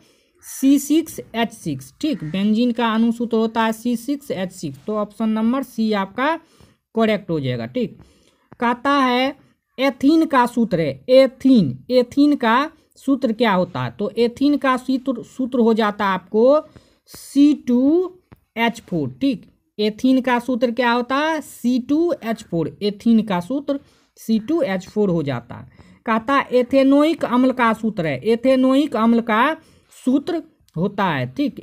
C6H6, ठीक। बेंजीन का अनुसूत्र होता है C6H6, तो ऑप्शन नंबर सी आपका करेक्ट हो जाएगा, ठीक। कहता है एथीन का सूत्र है, एथीन का सूत्र क्या होता है? तो एथीन का सूत्र हो जाता है आपको C2H4, ठीक। एथीन का सूत्र क्या होता है? C2H4, एथीन का सूत्र C2H4 हो जाता है। कहता है एथेनोइक अम्ल का सूत्र है, एथेनोइक अम्ल का सूत्र होता है, ठीक।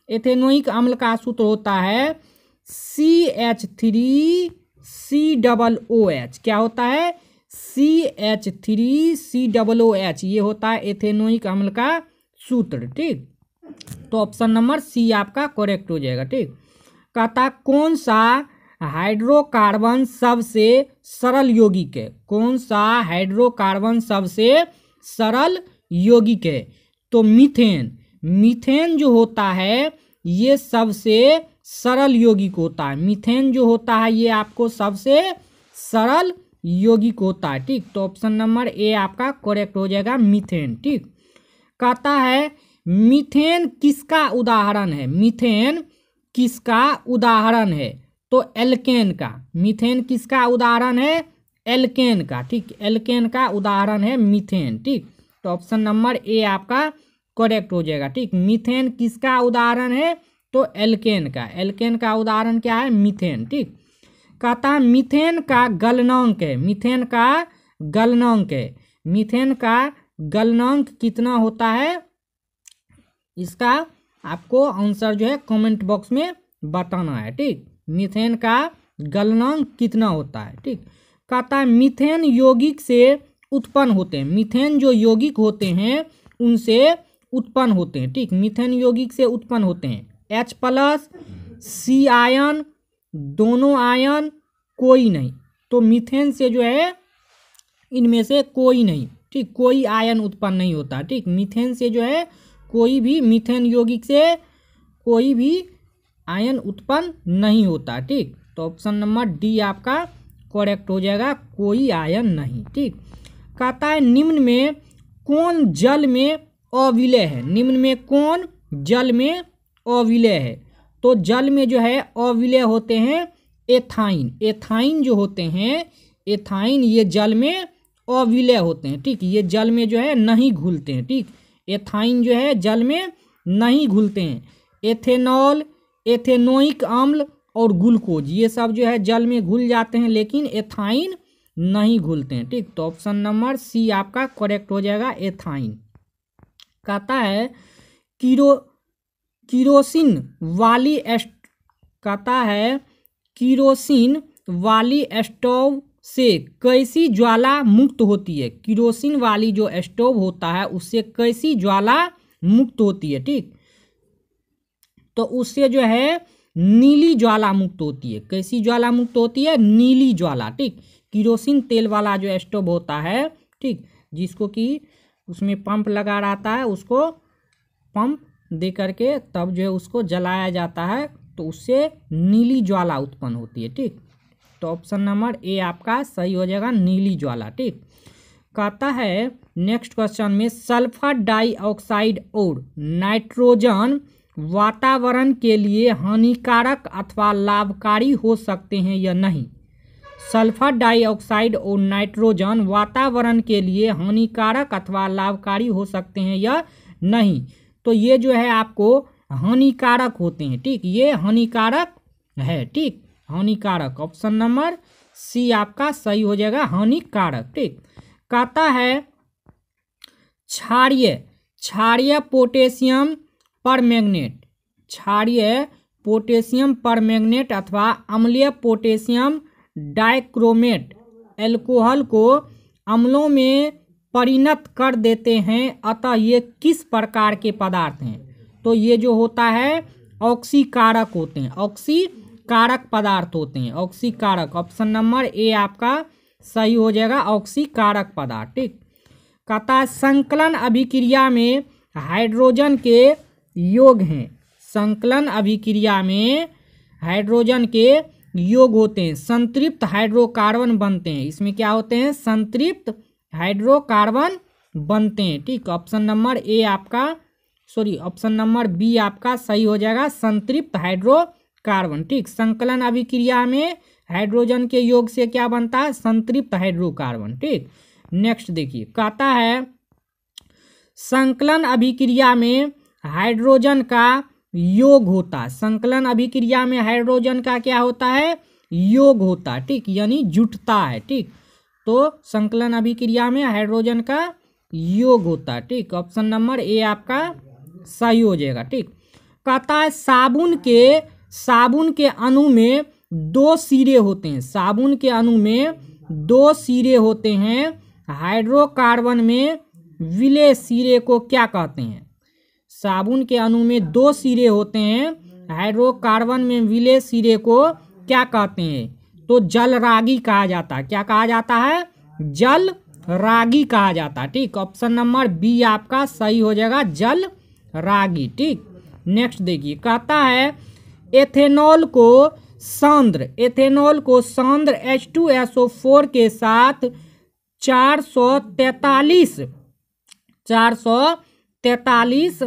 एथेनोइक अम्ल का सूत्र होता है CH3COOH, क्या होता है? CH3COOH, ये होता है एथेनोइक अम्ल का सूत्र, ठीक। तो ऑप्शन नंबर सी आपका करेक्ट हो जाएगा, ठीक। कहता कौन सा हाइड्रोकार्बन सबसे सरल यौगिक है? कौन सा हाइड्रोकार्बन सबसे सरल यौगिक है? तो मीथेन जो होता है ये सबसे सरल यौगिक होता है। मीथेन जो होता है ये आपको सबसे सरल यौगिक होता है, ठीक। तो ऑप्शन नंबर ए आपका करेक्ट हो जाएगा, मीथेन, ठीक। कहता है मीथेन किसका उदाहरण है? मीथेन किसका उदाहरण है? तो एल्केन का। मीथेन किसका उदाहरण है? एल्केन का, ठीक। एल्केन का उदाहरण है मीथेन, ठीक। तो ऑप्शन नंबर ए आपका करेक्ट हो जाएगा, ठीक। मीथेन किसका उदाहरण है? तो एल्केन का। एल्केन का उदाहरण क्या है? मीथेन, ठीक। कहता है मीथेन का गलनांक है, मीथेन का गलनांक है। मीथेन का गलनांक कितना होता है? इसका आपको आंसर जो है कमेंट बॉक्स में बताना है, ठीक। मीथेन का गलनांक कितना होता है, ठीक। कहता है मीथेन यौगिक से उत्पन्न होते हैं। मीथेन जो यौगिक होते हैं उनसे उत्पन्न होते हैं, ठीक। मीथेन यौगिक से उत्पन्न होते हैं H+, C आयन, दोनों आयन, कोई नहीं। तो मीथेन से जो है इनमें से कोई नहीं, ठीक। कोई आयन उत्पन्न नहीं होता, ठीक। मीथेन से जो है कोई भी, मीथेन यौगिक से कोई भी आयन उत्पन्न नहीं होता, ठीक। तो ऑप्शन नंबर डी आपका करेक्ट हो जाएगा, कोई आयन नहीं, ठीक। कहता है निम्न में कौन जल में अविलय है? निम्न में कौन जल में अविलय है? तो जल में जो है अविलय होते हैं एथाइन। एथाइन जो होते हैं, एथाइन ये जल में अविलय होते हैं, ठीक। ये जल में जो है नहीं घुलते हैं, ठीक। एथाइन जो है जल में नहीं घुलते हैं। एथेनॉल, एथेनोइक अम्ल और ग्लूकोज ये सब जो है जल में घुल जाते हैं, लेकिन एथाइन नहीं घुलते हैं, ठीक। तो ऑप्शन नंबर सी आपका करेक्ट हो जाएगा, एथाइन। कहता है किरोसिन वाली स्टोव से कैसी ज्वाला मुक्त होती है? किरोसिन वाली जो स्टोव होता है उससे कैसी ज्वाला मुक्त होती है, ठीक। तो उससे जो है नीली ज्वाला मुक्त होती है। कैसी ज्वाला मुक्त होती है? नीली ज्वाला, ठीक। किरोसिन तेल वाला जो स्टोव होता है, ठीक, जिसको कि उसमें पंप लगा रहता है, उसको पंप दे करके तब जो है उसको जलाया जाता है, तो उससे नीली ज्वाला उत्पन्न होती है, ठीक। तो ऑप्शन नंबर ए आपका सही हो जाएगा, नीली ज्वाला, ठीक। कहता है नेक्स्ट क्वेश्चन में सल्फर डाइऑक्साइड और नाइट्रोजन वातावरण के लिए हानिकारक अथवा लाभकारी हो सकते हैं या नहीं? सल्फर डाइऑक्साइड और नाइट्रोजन वातावरण के लिए हानिकारक अथवा लाभकारी हो सकते हैं या नहीं? तो ये जो है आपको हानिकारक होते हैं, ठीक। ये हानिकारक है, ठीक, हानिकारक। ऑप्शन नंबर सी आपका सही हो जाएगा, हानिकारक, ठीक। कहता है क्षारीय पोटेशियम परमैंगनेट, क्षारीय पोटेशियम परमैंगनेट अथवा अम्लीय पोटेशियम डाइक्रोमेट एल्कोहल को अम्लों में परिणत कर देते हैं, अतः ये किस प्रकार के पदार्थ हैं? तो ये जो होता है ऑक्सीकारक होते हैं, ऑक्सीकारक पदार्थ होते हैं, ऑक्सीकारक। ऑप्शन नंबर ए आपका सही हो जाएगा, ऑक्सीकारक पदार्थ, ठीक। कहता है संकलन अभिक्रिया में हाइड्रोजन के योग हैं। संकलन अभिक्रिया में हाइड्रोजन के योग होते हैं, संतृप्त हाइड्रोकार्बन बनते हैं। इसमें क्या होते हैं? संतृप्त हाइड्रोकार्बन बनते हैं, ठीक। ऑप्शन नंबर ए आपका सॉरी ऑप्शन नंबर बी आपका सही हो जाएगा, संतृप्त हाइड्रोकार्बन। ठीक, संकलन अभिक्रिया में हाइड्रोजन के योग से क्या बनता है, संतृप्त हाइड्रोकार्बन। ठीक, नेक्स्ट देखिए, कहता है संकलन अभिक्रिया में हाइड्रोजन का योग होता है। संकलन अभिक्रिया में हाइड्रोजन का क्या होता है, योग होता है। ठीक, यानी जुटता है। ठीक, तो संकलन अभिक्रिया में हाइड्रोजन का योग होता है। ठीक, ऑप्शन नंबर ए आपका सही हो जाएगा। ठीक, कहता है साबुन के अणु में 2 सिरे होते हैं। साबुन के अणु में 2 सिरे होते हैं। हाइड्रोकार्बन में विलेय सिरे को क्या कहते हैं। साबुन के अणु में 2 सिरे होते हैं, हाइड्रोकार्बन में विलेय सिरे को क्या कहते हैं, तो जलरागी कहा जाता है। क्या कहा जाता है, जलरागी कहा जाता है। ठीक, ऑप्शन नंबर बी आपका सही हो जाएगा, जलरागी। ठीक, नेक्स्ट देखिए, कहता है एथेनॉल को सांद्र H2SO4 के साथ 443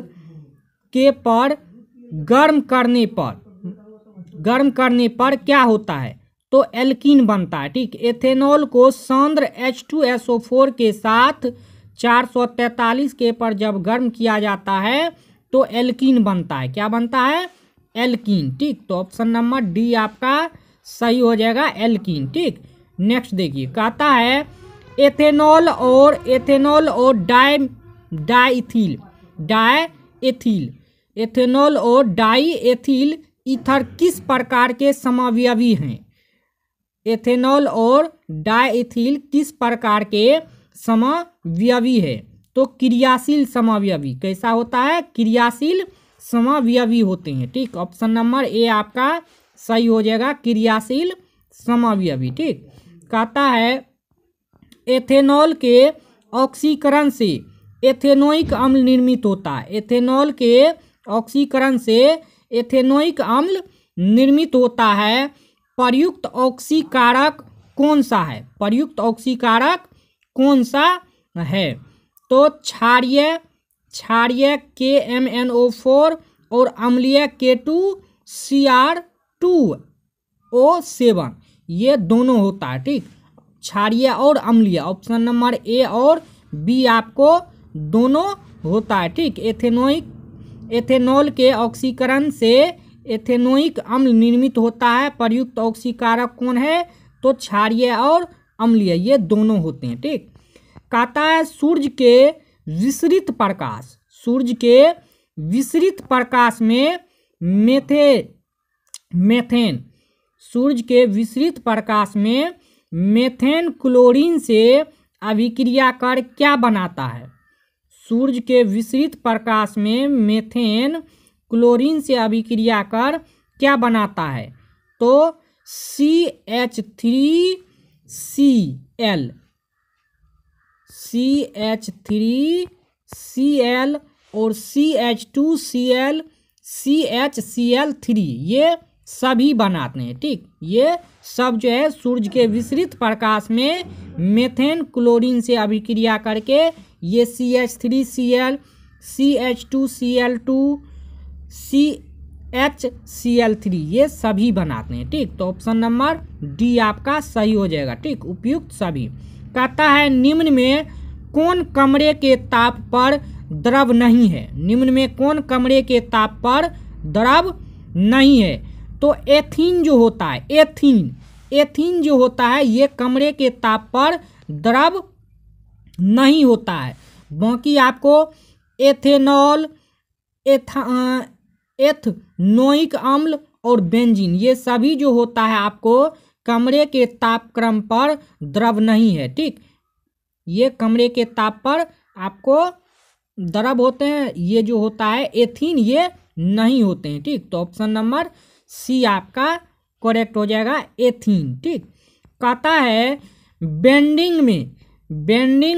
के पर गर्म करने पर क्या होता है, तो एल्कीन बनता है। ठीक, एथेनॉल को सांद्र H2SO4 के साथ 443 के पर जब गर्म किया जाता है तो एल्कीन बनता है। क्या बनता है, एल्कीन। ठीक, तो ऑप्शन नंबर डी आपका सही हो जाएगा, एल्कीन। ठीक, नेक्स्ट देखिए, कहता है एथेनॉल और डाईएथिल ईथर किस प्रकार के समावयवी हैं। एथेनॉल और डाईएथिल किस प्रकार के समावयवी है, तो क्रियाशील समावयवी। कैसा होता है, क्रियाशील समावयवी होते हैं। ठीक, ऑप्शन नंबर ए आपका सही हो जाएगा, क्रियाशील समावयवी। ठीक, कहता है एथेनॉल के ऑक्सीकरण से एथेनोइक अम्ल निर्मित होता है। एथेनॉल के ऑक्सीकरण से एथेनोइक अम्ल निर्मित होता है। प्रयुक्त ऑक्सीकारक कौन सा है, प्रयुक्त ऑक्सीकारक कौन सा है, तो क्षारीय KMnO4 और अम्लीय K2Cr2O7 ये दोनों होता है। ठीक, क्षारीय और अम्लीय, ऑप्शन नंबर ए और बी आपको दोनों होता है। ठीक, एथेनॉल के ऑक्सीकरण से एथेनोइक अम्ल निर्मित होता है। प्रयुक्त ऑक्सीकारक कौन है, तो क्षारीय और अम्लीय ये दोनों होते हैं। ठीक, कहता है सूर्य के विसरित प्रकाश में मेथेन क्लोरीन से अभिक्रिया कर क्या बनाता है। सूर्य के विसरित प्रकाश में मेथेन क्लोरीन से अभिक्रिया कर क्या बनाता है, तो CH3Cl और CH2Cl CHCl3 ये सभी बनाते हैं। ठीक, ये सब जो है सूर्य के विसरित प्रकाश में मेथेन क्लोरीन से अभिक्रिया करके ये CH3Cl CH2Cl2 CHCl3 ये सभी बनाते हैं। ठीक, तो ऑप्शन नंबर डी आपका सही हो जाएगा। ठीक, उपयुक्त सभी। कहता है निम्न में कौन कमरे के ताप पर द्रव नहीं है। निम्न में कौन कमरे के ताप पर द्रव नहीं है, तो एथीन जो होता है, एथीन जो होता है ये कमरे के ताप पर द्रव नहीं होता है। बाकी आपको एथेनॉल, एथनोइक अम्ल और बेंजीन ये सभी जो होता है आपको कमरे के तापक्रम पर द्रव नहीं है। ठीक, ये कमरे के ताप पर आपको द्रव होते हैं, ये जो होता है एथीन ये नहीं होते हैं। ठीक, तो ऑप्शन नंबर सी आपका करेक्ट हो जाएगा, एथीन। ठीक, कहता है बेंडिंग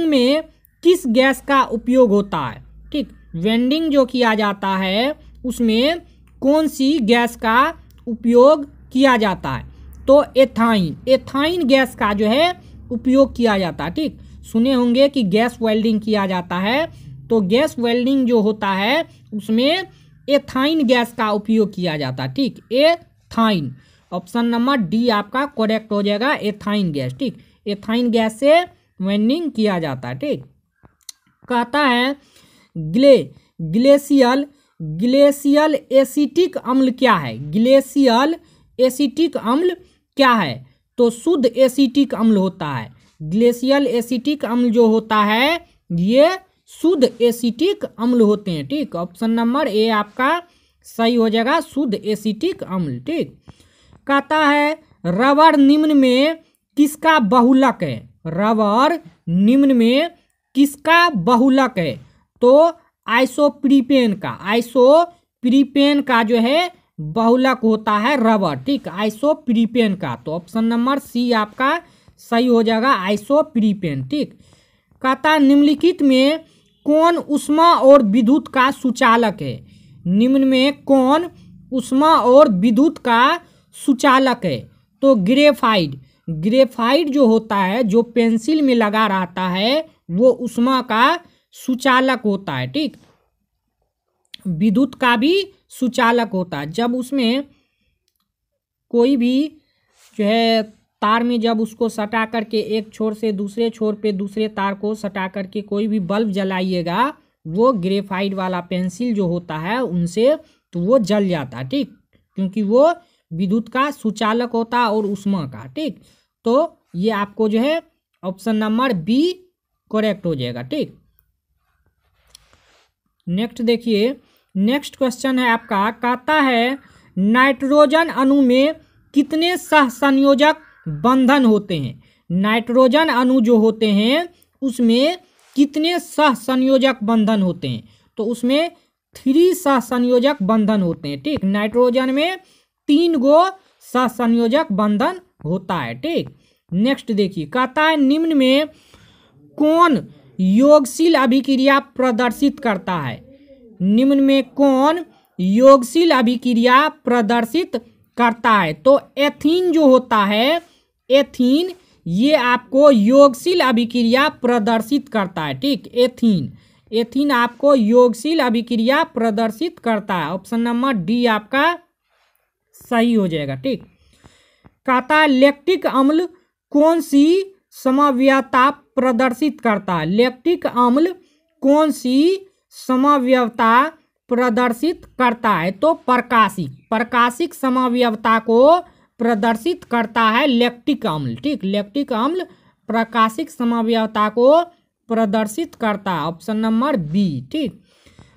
में किस गैस का उपयोग होता है। ठीक, वेंडिंग जो किया जाता है उसमें कौन सी गैस का उपयोग किया जाता है, तो एथाइन गैस का जो है उपयोग किया जाता है। ठीक, सुने होंगे कि गैस वेल्डिंग किया जाता है तो गैस वेल्डिंग जो होता है उसमें एथाइन गैस का उपयोग किया जाता है, ठीक, एथाइन। ऑप्शन नंबर डी आपका करेक्ट हो जाएगा, एथाइन गैस, ठीक, एथाइन गैस से वेल्डिंग किया जाता है, ठीक। कहता है ग्लेशियल एसिटिक अम्ल क्या है? ग्लेशियल एसिटिक अम्ल क्या है? तो शुद्ध एसिटिक अम्ल होता है। ग्लेशियल एसिटिक अम्ल जो होता है ये शुद्ध एसिटिक अम्ल होते हैं, ठीक। ऑप्शन नंबर ए आपका सही हो जाएगा, शुद्ध एसिटिक अम्ल, ठीक। कहता है रबर निम्न में किसका बहुलक है? रबर निम्न में किसका बहुलक है? तो आइसोप्रीपेन का जो है बहुलक होता है रबर, ठीक, आइसोप्रीपेन का। तो ऑप्शन नंबर सी आपका सही हो जाएगा, आइसोप्रीपेन, ठीक। कहता है निम्नलिखित में कौन ऊष्मा और विद्युत का सुचालक है? निम्न में कौन ऊष्मा और विद्युत का सुचालक है? तो ग्रेफाइट जो होता है, जो पेंसिल में लगा रहता है, वो ऊष्मा का सुचालक होता है, ठीक। विद्युत का भी सुचालक होता है। जब उसमें कोई भी जो है तार में जब उसको सटा करके एक छोर से दूसरे छोर पे दूसरे तार को सटा करके कोई भी बल्ब जलाइएगा, वो ग्रेफाइट वाला पेंसिल जो होता है उनसे तो वो जल जाता है, ठीक, क्योंकि वो विद्युत का सुचालक होता है और ऊष्मा का, ठीक। तो ये आपको जो है ऑप्शन नंबर बी करेक्ट हो जाएगा, ठीक। नेक्स्ट देखिए, नेक्स्ट क्वेश्चन है आपका। कहता है नाइट्रोजन अणु में कितने सहसंयोजक बंधन होते हैं? नाइट्रोजन अणु जो होते हैं उसमें कितने सहसंयोजक बंधन होते हैं? तो उसमें 3 सहसंयोजक बंधन होते हैं, ठीक। नाइट्रोजन में 3 गो सहसंयोजक बंधन होता है, ठीक। नेक्स्ट देखिए, कहता है निम्न में कौन योगशील अभिक्रिया प्रदर्शित करता है? निम्न में कौन योगशील अभिक्रिया प्रदर्शित करता है? तो एथीन जो होता है, एथीन ये आपको योगशील अभिक्रिया प्रदर्शित करता है, ठीक। एथीन आपको योगशील अभिक्रिया प्रदर्शित करता है। ऑप्शन नंबर डी आपका सही हो जाएगा, ठीक। कहता है लैक्टिक अम्ल कौन सी समव्ययता प्रदर्शित करता है? लैक्टिक अम्ल कौन सी समव्ययता प्रदर्शित करता है? तो प्रकाशिक समव्ययता को प्रदर्शित करता है लैक्टिक अम्ल, ठीक। लैक्टिक अम्ल प्रकाशिक समव्ययता को प्रदर्शित करता है। ऑप्शन नंबर बी, ठीक।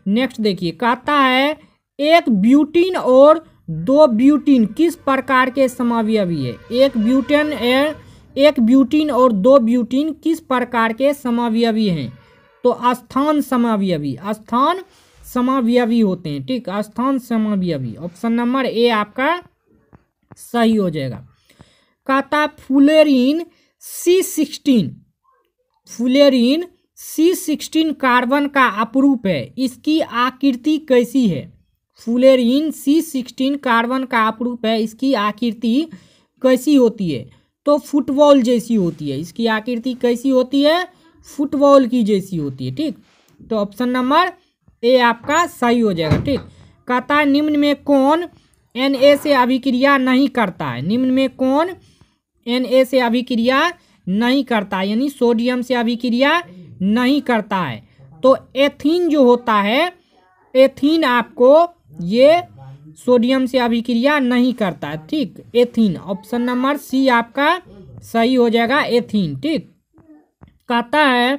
नेक्स्ट देखिए, कहता है एक ब्यूटीन और 2 ब्यूटीन किस प्रकार के समव्ययी है? एक ब्यूटीन और 2 ब्यूटीन किस प्रकार के समव्ययी हैं? तो स्थान समव्ययी होते हैं, ठीक, स्थान समव्ययी। ऑप्शन नंबर ए आपका सही हो जाएगा। कहता फ्लोरीन C16 कार्बन का अपरूप है, इसकी आकृति कैसी है? फ्लोरीन C16 कार्बन का अपरूप है, इसकी आकृति कैसी होती है? तो फुटबॉल जैसी होती है। इसकी आकृति कैसी होती है? फुटबॉल की जैसी होती है, ठीक। तो ऑप्शन नंबर ए आपका सही हो जाएगा, ठीक। कहता है निम्न में कौन Na से अभिक्रिया नहीं करता है? निम्न में कौन Na से अभिक्रिया नहीं करता, यानी सोडियम से अभिक्रिया नहीं करता है? तो एथीन जो होता है, एथीन आपको ये सोडियम से अभिक्रिया नहीं करता है, ठीक, एथीन। ऑप्शन नंबर सी आपका सही हो जाएगा, एथीन, ठीक। कहता है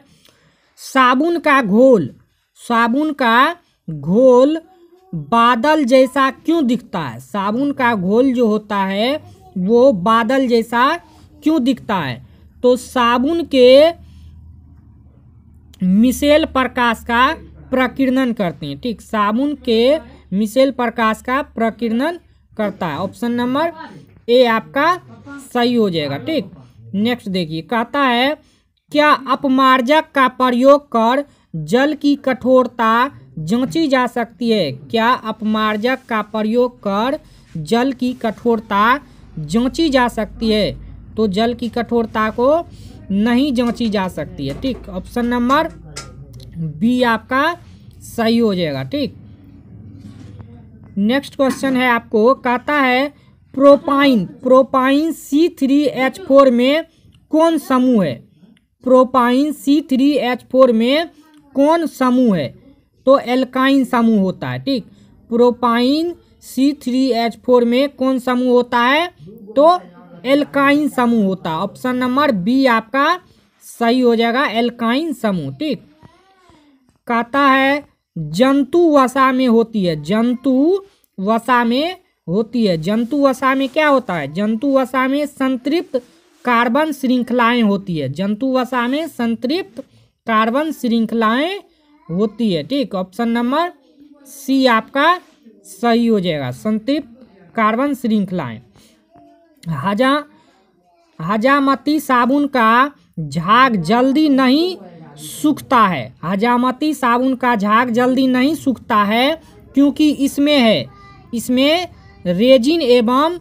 साबुन का घोल बादल जैसा क्यों दिखता है? साबुन का घोल जो होता है वो बादल जैसा क्यों दिखता है? तो साबुन के मिशेल प्रकाश का प्रकीर्णन करते हैं, ठीक। साबुन के मिशेल प्रकाश का प्रकीर्णन करता है। ऑप्शन नंबर ए आपका सही हो जाएगा, ठीक। नेक्स्ट देखिए, कहता है क्या अपमार्जक का प्रयोग कर जल की कठोरता जांची जा सकती है? क्या अपमार्जक का प्रयोग कर जल की कठोरता जांची जा सकती है? तो जल की कठोरता को नहीं जांची जा सकती है, ठीक। ऑप्शन नंबर बी आपका सही हो जाएगा। ठीक, नेक्स्ट क्वेश्चन है आपको, कहता है प्रोपाइन C3H4 में कौन समूह है? प्रोपाइन C3H4 में कौन समूह है? तो एल्काइन समूह होता है। ठीक, प्रोपाइन C3H4 में कौन समूह होता है? तो एल्काइन समूह होता है। ऑप्शन नंबर बी आपका सही हो जाएगा, एल्काइन समूह। ठीक, कहता है जंतु वसा में होती है, जंतु वसा में होती है। जंतु वसा में क्या होता है? जंतु वसा में संतृप्त कार्बन श्रृंखलाएं होती है। जंतु वसा में संतृप्त कार्बन श्रृंखलाएं होती है। ठीक, ऑप्शन नंबर सी आपका सही हो जाएगा, संतृप्त कार्बन श्रृंखलाएं। हजामती साबुन का झाग जल्दी नहीं सूखता है। हजामती साबुन का झाग जल्दी नहीं सूखता है क्योंकि इसमें रेजिन एवं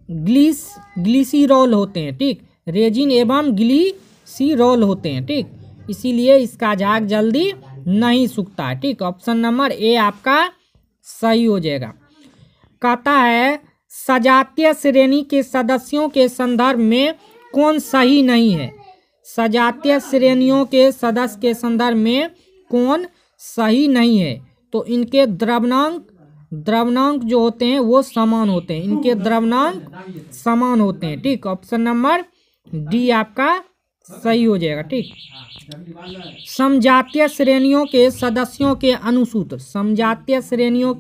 ग्लिसरॉल होते हैं। ठीक, रेजिन एवं ग्लिसरॉल होते हैं। ठीक, इसीलिए इसका झाग जल्दी नहीं सूखता है। ठीक, ऑप्शन नंबर ए आपका सही हो जाएगा। कहता है सजातीय श्रेणी के सदस्यों के संदर्भ में कौन सही नहीं है? सजातीय श्रेणियों के सदस्य के संदर्भ में कौन सही नहीं है? तो इनके द्रव्यनांक जो होते हैं वो समान होते हैं, इनके द्रव्यनांक समान होते हैं। ठीक, ऑप्शन नंबर डी आपका सही हो जाएगा। ठीक, समजातीय श्रेणियों के सदस्यों के अनुसूत्र, समजातीय श्रेणियों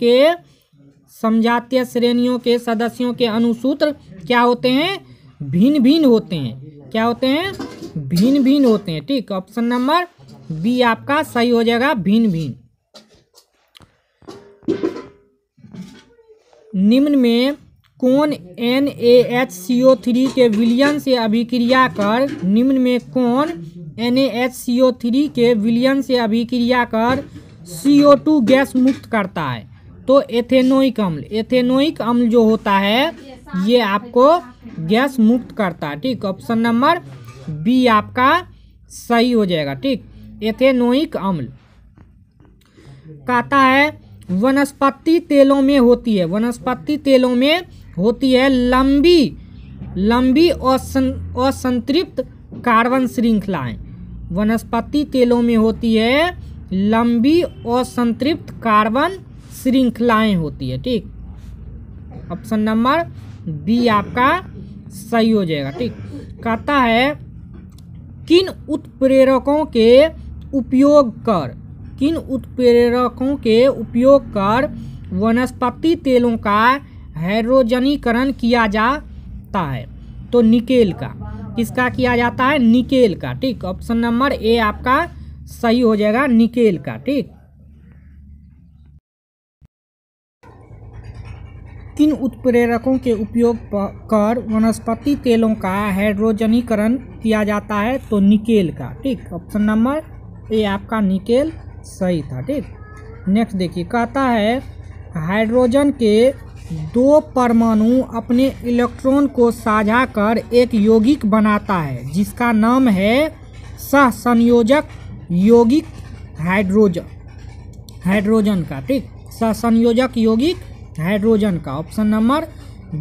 के सदस्यों के अनुसूत्र क्या होते हैं? भिन्न भिन्न होते हैं। क्या होते हैं? भिन्न भिन्न होते हैं। ठीक, ऑप्शन नंबर बी आपका सही हो जाएगा, भिन्न भिन्न। निम्न में कौन NaHCO3 के विलयन से अभिक्रिया कर CO2 गैस मुक्त करता है? तो एथेनोइक अम्ल जो होता है ये आपको गैस मुक्त करता है। ठीक, ऑप्शन नंबर बी आपका सही हो जाएगा। ठीक, एथेनोइक अम्ल। कहता है वनस्पति तेलों में होती है लंबी असंतृप्त कार्बन श्रृंखलाएं। वनस्पति तेलों में होती है लंबी असंतृप्त कार्बन श्रृंखलाएं होती है। ठीक, ऑप्शन नंबर बी आपका सही हो जाएगा। ठीक, कहता है किन उत्प्रेरकों के उपयोग कर वनस्पति तेलों का हाइड्रोजनीकरण किया जाता है? तो निकेल का। किसका किया जाता है? निकेल का। ठीक, ऑप्शन नंबर ए आपका सही हो जाएगा, निकेल का। ठीक, किन उत्प्रेरकों के उपयोग कर वनस्पति तेलों का हाइड्रोजनीकरण किया जाता है? तो निकेल का। ठीक, ऑप्शन नंबर ए आपका निकेल सही था। ठीक, नेक्स्ट देखिए, कहता है हाइड्रोजन के दो परमाणु अपने इलेक्ट्रॉन को साझा कर एक यौगिक बनाता है जिसका नाम है सहसंयोजक यौगिक हाइड्रोजन का। ठीक, सहसंयोजक यौगिक हाइड्रोजन का। ऑप्शन नंबर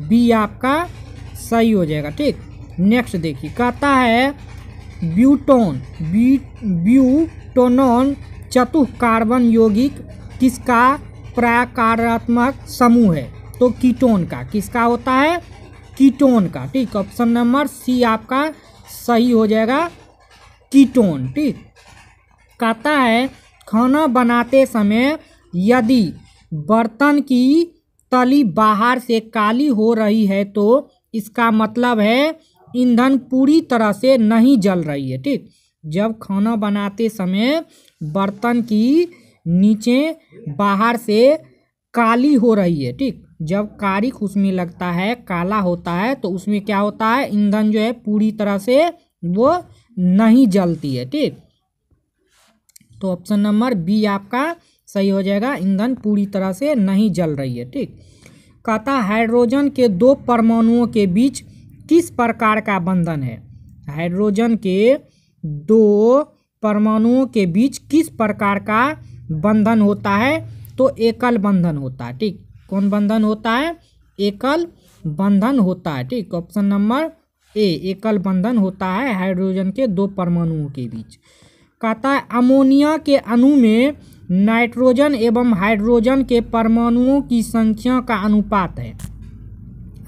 बी आपका सही हो जाएगा। ठीक, नेक्स्ट देखिए, कहता है ब्यूटोनॉन चतुः कार्बन यौगिक किसका प्रकारात्मक समूह है? तो कीटोन का। किसका होता है? कीटोन का। ठीक, ऑप्शन नंबर सी आपका सही हो जाएगा, कीटोन। ठीक, कहता है खाना बनाते समय यदि बर्तन की तली बाहर से काली हो रही है तो इसका मतलब है ईंधन पूरी तरह से नहीं जल रही है। ठीक, जब खाना बनाते समय बर्तन की नीचे बाहर से काली हो रही है, ठीक, जब कारिक उसमें लगता है, काला होता है, तो उसमें क्या होता है, ईंधन जो है पूरी तरह से वो नहीं जलती है। ठीक, तो ऑप्शन नंबर बी आपका सही हो जाएगा, ईंधन पूरी तरह से नहीं जल रही है। ठीक, कहता हाइड्रोजन के दो परमाणुओं के बीच किस प्रकार का बंधन है? हाइड्रोजन के दो परमाणुओं के बीच किस प्रकार का बंधन होता है? तो एकल बंधन होता है। ठीक, कौन बंधन होता है? एकल बंधन होता है। ठीक, ऑप्शन नंबर ए, एकल बंधन होता है हाइड्रोजन के दो परमाणुओं के बीच। कहता है अमोनिया के अणु में नाइट्रोजन एवं हाइड्रोजन के परमाणुओं की संख्या का अनुपात है।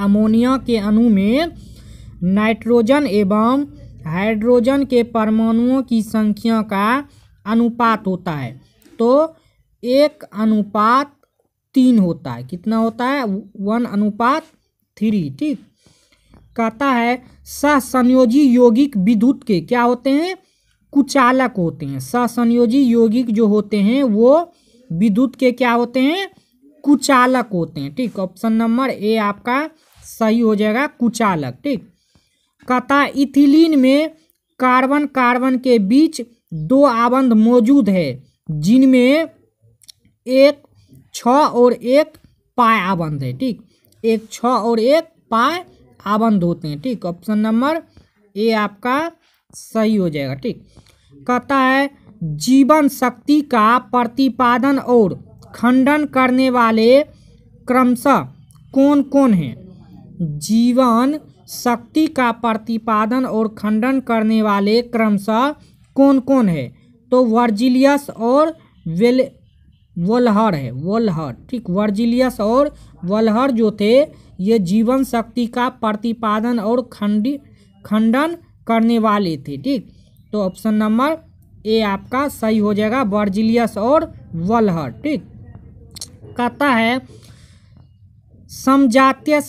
अमोनिया के अणु में नाइट्रोजन एवं हाइड्रोजन के परमाणुओं की संख्या का अनुपात होता है तो 1:3 होता है। कितना होता है? 1:3। ठीक, कहता है सहसंयोजी यौगिक विद्युत के क्या होते हैं? कुचालक होते हैं। सहसंयोजी यौगिक जो होते हैं वो विद्युत के क्या होते हैं? कुचालक होते हैं। ठीक, ऑप्शन नंबर ए आपका सही हो जाएगा, कुचालक। ठीक, कहता है इथिलीन में कार्बन कार्बन के बीच 2 आबंध मौजूद है जिनमें एक 6 और एक पाई आबंध है। ठीक, एक 6 और एक पाई आबंध होते हैं। ठीक, ऑप्शन नंबर ए आपका सही हो जाएगा। ठीक, कहता है जीवन शक्ति का प्रतिपादन और खंडन करने वाले क्रमशः कौन कौन हैं? जीवन शक्ति का प्रतिपादन और खंडन करने वाले क्रमशः कौन कौन है? तो वर्जिलियस और वोल्हर है, वोल्हर। ठीक, वर्जिलियस और वोल्हर जो थे ये जीवन शक्ति का प्रतिपादन और खंडन करने वाले थे। ठीक, तो ऑप्शन नंबर ए आपका सही हो जाएगा, वर्जिलियस और वोल्हर। ठीक, कहता है समजातीय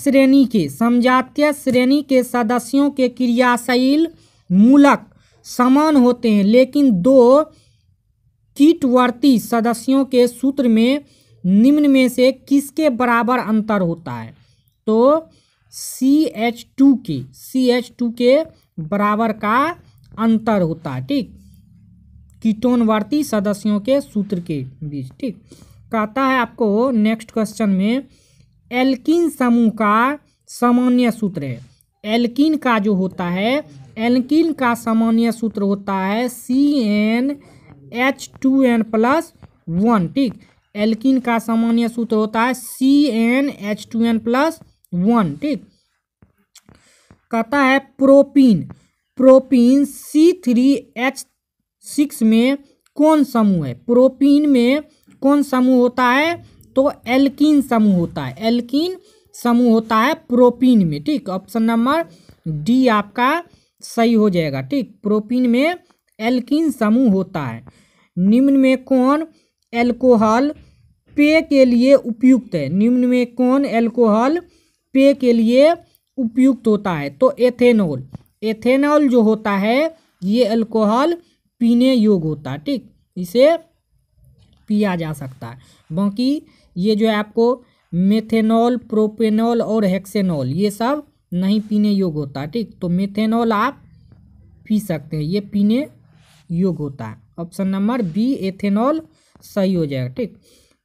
श्रेणी के सदस्यों के क्रियाशील मूलक समान होते हैं लेकिन 2 कीटवर्ती सदस्यों के सूत्र में निम्न में से किसके बराबर अंतर होता है? तो CH2 के बराबर का अंतर होता है। ठीक, कीटोनवर्ती सदस्यों के सूत्र के बीच। ठीक, कहता है आपको नेक्स्ट क्वेश्चन में एल्कीन समूह का सामान्य सूत्र है। एल्कीन का जो होता है, एल्कीन का सामान्य सूत्र होता है CnH2n+1। ठीक, एल्कीन का सामान्य सूत्र होता है CnH2n+1। ठीक, कहता है प्रोपीन C3H6 में कौन समूह है? प्रोपीन में कौन समूह होता है? तो एल्कीन समूह होता है। एल्कीन समूह होता है प्रोपीन में। ठीक, ऑप्शन नंबर डी आपका सही हो जाएगा। ठीक, प्रोपीन में एल्कीन समूह होता है। निम्न में कौन एल्कोहल पेय के लिए उपयुक्त है? निम्न में कौन एल्कोहल पेय के लिए उपयुक्त होता है? तो एथेनॉल। एथेनॉल जो होता है ये अल्कोहल पीने योग्य होता है। ठीक, इसे पिया जा सकता है। बाकी ये जो है आपको मेथेनॉल, प्रोपेनॉल और हेक्सेनॉल ये सब नहीं पीने योग्य होता। ठीक, तो मेथेनॉल आप पी सकते हैं, ये पीने योग्य होता है। ऑप्शन नंबर बी एथेनॉल सही हो जाएगा। ठीक,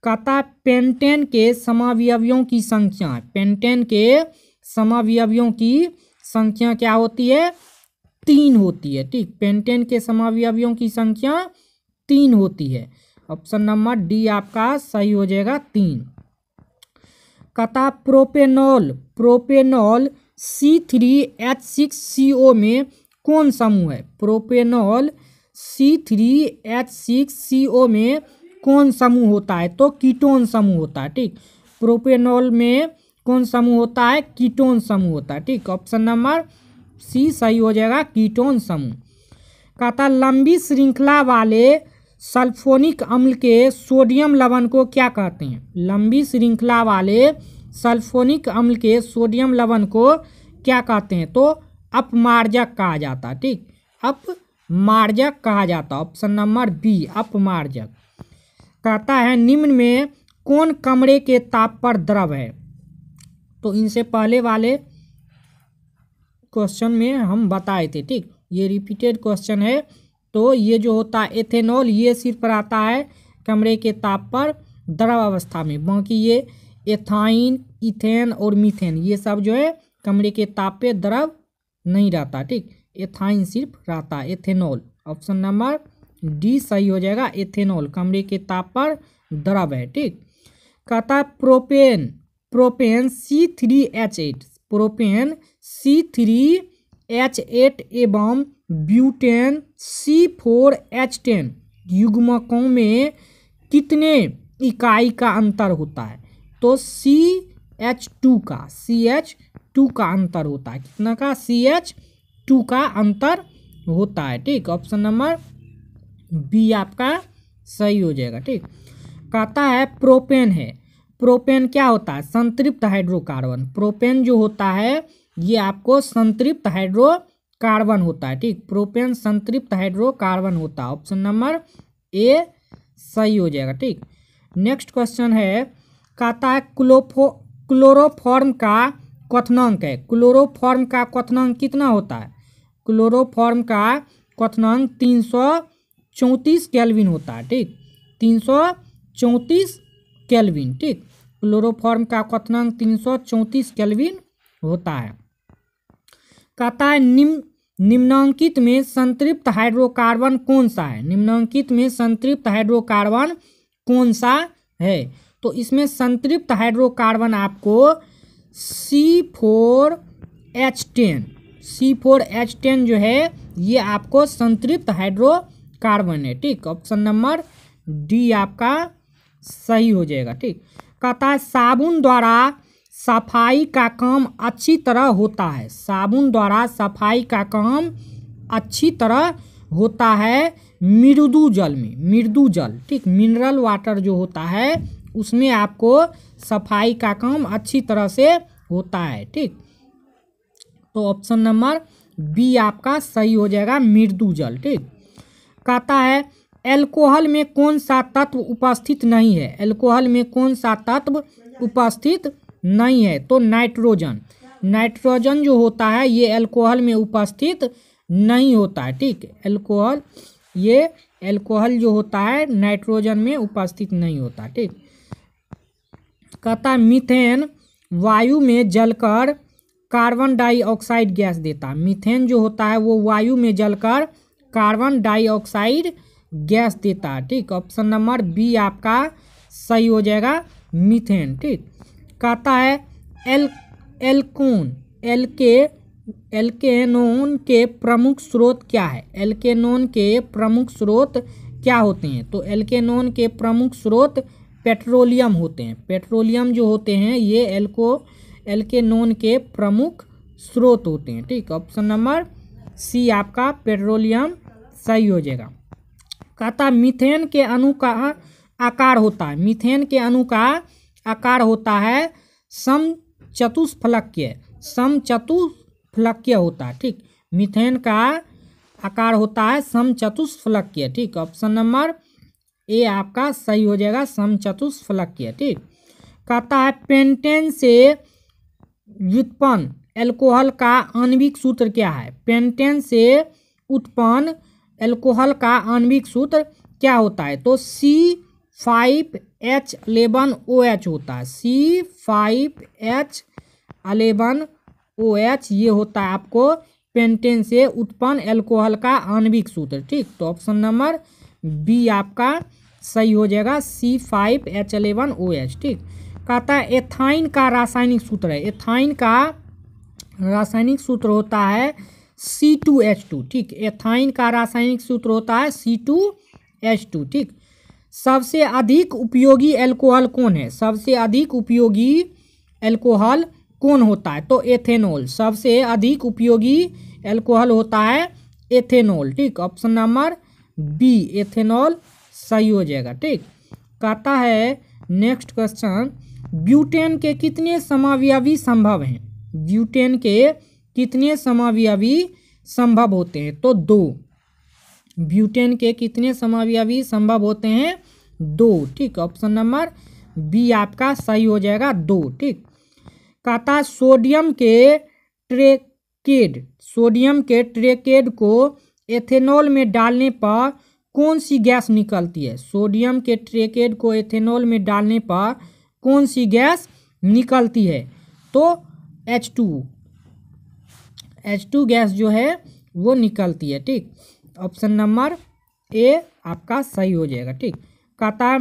कहता है पेंटेन के समावयवियों की संख्या। पेंटेन के समावयवियों की संख्या क्या होती है? 3 होती है। ठीक, पेंटेन के समावयवियों की संख्या 3 होती है। ऑप्शन नंबर डी आपका सही हो जाएगा, 3। कहता प्रोपेनॉल C3H6CO में कौन समूह है? प्रोपेनॉल C3H6CO में कौन समूह होता है? तो कीटोन समूह होता है। ठीक, प्रोपेनॉल में कौन समूह होता है? कीटोन समूह होता है। ठीक, ऑप्शन नंबर सी सही हो जाएगा, कीटोन समूह। कहता लंबी श्रृंखला वाले सल्फोनिक अम्ल के सोडियम लवण को क्या कहते हैं? लंबी श्रृंखला वाले सल्फोनिक अम्ल के सोडियम लवण को क्या कहते हैं? तो अपमार्जक कहा जाता है। ठीक, अपमार्जक कहा जाता है। ऑप्शन नंबर बी अपमार्जक। कहता है निम्न में कौन कमरे के ताप पर द्रव है? तो इनसे पहले वाले क्वेश्चन में हम बताए थे। ठीक, ये रिपीटेड क्वेश्चन है। तो ये जो होता है एथेनॉल ये सिर्फ रहता है कमरे के ताप पर द्रव अवस्था में। बाकी ये एथाइन, इथेन और मीथेन ये सब जो है कमरे के ताप पे द्रव नहीं रहता। ठीक, एथाइन सिर्फ रहता है, एथेनॉल। ऑप्शन नंबर डी सही हो जाएगा। एथेनॉल कमरे के ताप पर द्रव है, ठीक। कहता है प्रोपेन C3H8, प्रोपेन C3H8 एवं ब्यूटेन C4H10 युग्मकों में कितने इकाई का अंतर होता है? तो CH2 का अंतर होता है। कितना का? CH2 का अंतर होता है, ठीक। ऑप्शन नंबर बी आपका सही हो जाएगा, ठीक। कहता है प्रोपेन क्या होता है? संतृप्त हाइड्रोकार्बन। प्रोपेन जो होता है ये आपको संतृप्त हाइड्रोकार्बन होता है, ठीक। प्रोपेन संतृप्त हाइड्रोकार्बन होता है। ऑप्शन नंबर ए सही हो जाएगा, ठीक। नेक्स्ट क्वेश्चन है, कहता है क्लोरोफॉर्म का क्वथनांक है। क्लोरोफॉर्म का क्वथनांक कितना होता है? क्लोरोफॉर्म का क्वथनांक 334 केल्विन होता है, ठीक। 334 केल्विन, ठीक। क्लोरोफॉर्म का क्वथनांक 334 केल्विन होता है। कहता है निम्नांकित में संतृप्त हाइड्रोकार्बन कौन सा है? निम्नांकित में संतृप्त हाइड्रोकार्बन कौन सा है? तो इसमें संतृप्त हाइड्रोकार्बन आपको C4H10 जो है ये आपको संतृप्त हाइड्रोकार्बन है, ठीक। ऑप्शन नंबर डी आपका सही हो जाएगा, ठीक। कहता है साबुन द्वारा सफाई का काम अच्छी तरह होता है। साबुन द्वारा सफाई का काम अच्छी तरह होता है मृदु जल में। मृदु जल, ठीक। मिनरल वाटर जो होता है उसमें आपको सफाई का काम अच्छी तरह से होता है, ठीक। तो ऑप्शन नंबर बी आपका सही हो जाएगा, मृदु जल, ठीक। कहता है एल्कोहल में कौन सा तत्व उपस्थित नहीं है? एल्कोहल में कौन सा तत्व उपस्थित नहीं है? तो नाइट्रोजन। नाइट्रोजन जो होता है ये एल्कोहल में उपस्थित नहीं होता है, ठीक। एल्कोहल जो होता है नाइट्रोजन में उपस्थित नहीं होता, ठीक। कहता है मीथेन वायु में जलकर कार्बन डाइऑक्साइड गैस देता है। मीथेन जो होता है वो वायु में जलकर कार्बन डाइऑक्साइड गैस देता है, ठीक। ऑप्शन नंबर बी आपका सही हो जाएगा, मीथेन, ठीक। कहता है एल्केनोन के प्रमुख स्रोत क्या है? एल्केनोन के प्रमुख स्रोत क्या होते हैं? तो एल्केनोन के प्रमुख स्रोत पेट्रोलियम होते हैं। पेट्रोलियम जो होते हैं ये एल्केनोन के प्रमुख स्रोत होते हैं, ठीक। ऑप्शन नंबर सी आपका पेट्रोलियम सही हो जाएगा। कहता मीथेन के अणु का आकार होता है। मीथेन के अणु का आकार होता है समचतुष्फलकीय होता है, ठीक। मीथेन का आकार होता है समचतुष्फलकीय, ठीक। ऑप्शन नंबर ए आपका सही हो जाएगा, समचतुष्फलकीय, ठीक। कहता है पेंटेन से व्युत्पन्न एल्कोहल का आणविक सूत्र क्या है? पेंटेन से उत्पन्न एल्कोहल का आणविक सूत्र क्या होता है? तो C5H11OH होता है। C5H11OH ये होता है आपको पेंटेन से उत्पन्न एल्कोहल का आणविक सूत्र, ठीक। तो ऑप्शन नंबर बी आपका सही हो जाएगा, C5H11OH, ठीक। कहता है एथाइन का रासायनिक सूत्र है। एथाइन का रासायनिक सूत्र होता है C2H2, ठीक। एथाइन का रासायनिक सूत्र होता है C2H2, ठीक। सबसे अधिक उपयोगी एल्कोहल कौन है? सबसे अधिक उपयोगी एल्कोहल कौन होता है? तो एथेनॉल। सबसे अधिक उपयोगी एल्कोहल होता है एथेनॉल, ठीक। ऑप्शन नंबर बी एथेनॉल सही हो जाएगा, ठीक। कहता है नेक्स्ट क्वेश्चन, ब्यूटेन के कितने समावयवी संभव हैं? ब्यूटेन के कितने समावयवी संभव होते हैं? तो 2। ब्यूटेन के कितने समावयवी संभव होते हैं? 2, ठीक। ऑप्शन नंबर बी आपका सही हो जाएगा, 2, ठीक। कहता सोडियम के ट्रेकेड को एथेनॉल में डालने पर कौन सी गैस निकलती है? सोडियम के ट्रेकेड को एथेनॉल में डालने पर कौन सी गैस निकलती है? तो H2 गैस जो है वो निकलती है, ठीक। ऑप्शन नंबर ए आपका सही हो जाएगा। ठीक, कहता है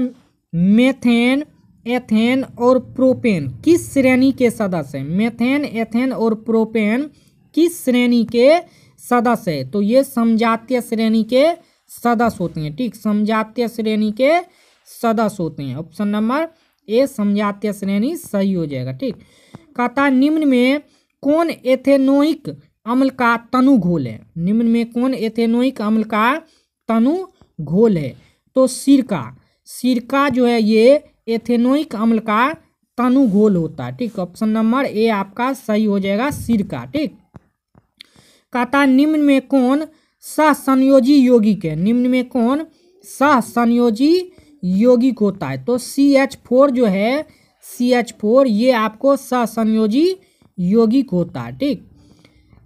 मेथेन, एथेन और प्रोपेन किस श्रेणी के सदस्य हैं? मेथेन, एथेन और प्रोपेन किस श्रेणी के सदस्य है? तो ये समजातीय श्रेणी के सदस्य होते हैं। ठीक, समजातीय श्रेणी के सदस्य होते हैं। ऑप्शन नंबर ए समजातीय श्रेणी सही हो जाएगा। ठीक, कहता निम्न में कौन एथेनोइक अम्ल का तनु घोल है? निम्न में कौन एथेनोइक अम्ल का तनु घोल है? तो सिरका, सिरका जो है ये एथेनोइक अम्ल का तनु घोल होता है। ठीक, ऑप्शन नंबर ए आपका सही हो जाएगा, सिरका। ठीक, कहता निम्न में कौन सहसंयोजी यौगिक है? निम्न में कौन सहसंयोजी यौगिक होता है? तो CH4 जो है, CH4 ये आपको सहसंयोजी यौगिक होता है। ठीक,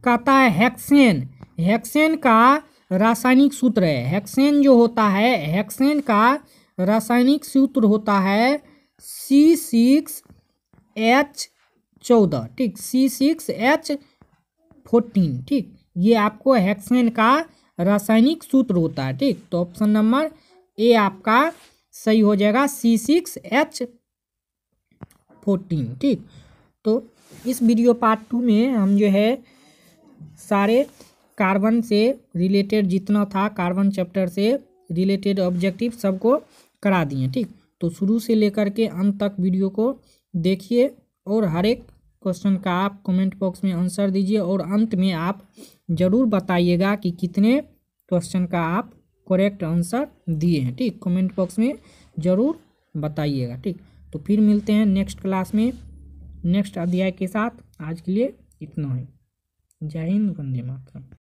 कहता है हेक्सेन, हेक्सेन का रासायनिक सूत्र है। हेक्सेन जो होता है, हेक्सेन का रासायनिक सूत्र होता है C6H14। ठीक, C6H14। ठीक, ये आपको हेक्सेन का रासायनिक सूत्र होता है। ठीक, तो ऑप्शन नंबर ए आपका सही हो जाएगा, C6H14। ठीक, तो इस वीडियो पार्ट 2 में हम जो है सारे कार्बन से रिलेटेड जितना था, कार्बन चैप्टर से रिलेटेड ऑब्जेक्टिव सबको करा दिए। ठीक, तो शुरू से लेकर के अंत तक वीडियो को देखिए और हर एक क्वेश्चन का आप कमेंट बॉक्स में आंसर दीजिए और अंत में आप ज़रूर बताइएगा कि कितने क्वेश्चन का आप करेक्ट आंसर दिए हैं। ठीक, कमेंट बॉक्स में ज़रूर बताइएगा। ठीक, तो फिर मिलते हैं नेक्स्ट क्लास में नेक्स्ट अध्याय के साथ। आज के लिए इतना ही। जय हिंद, वंदे मातरम।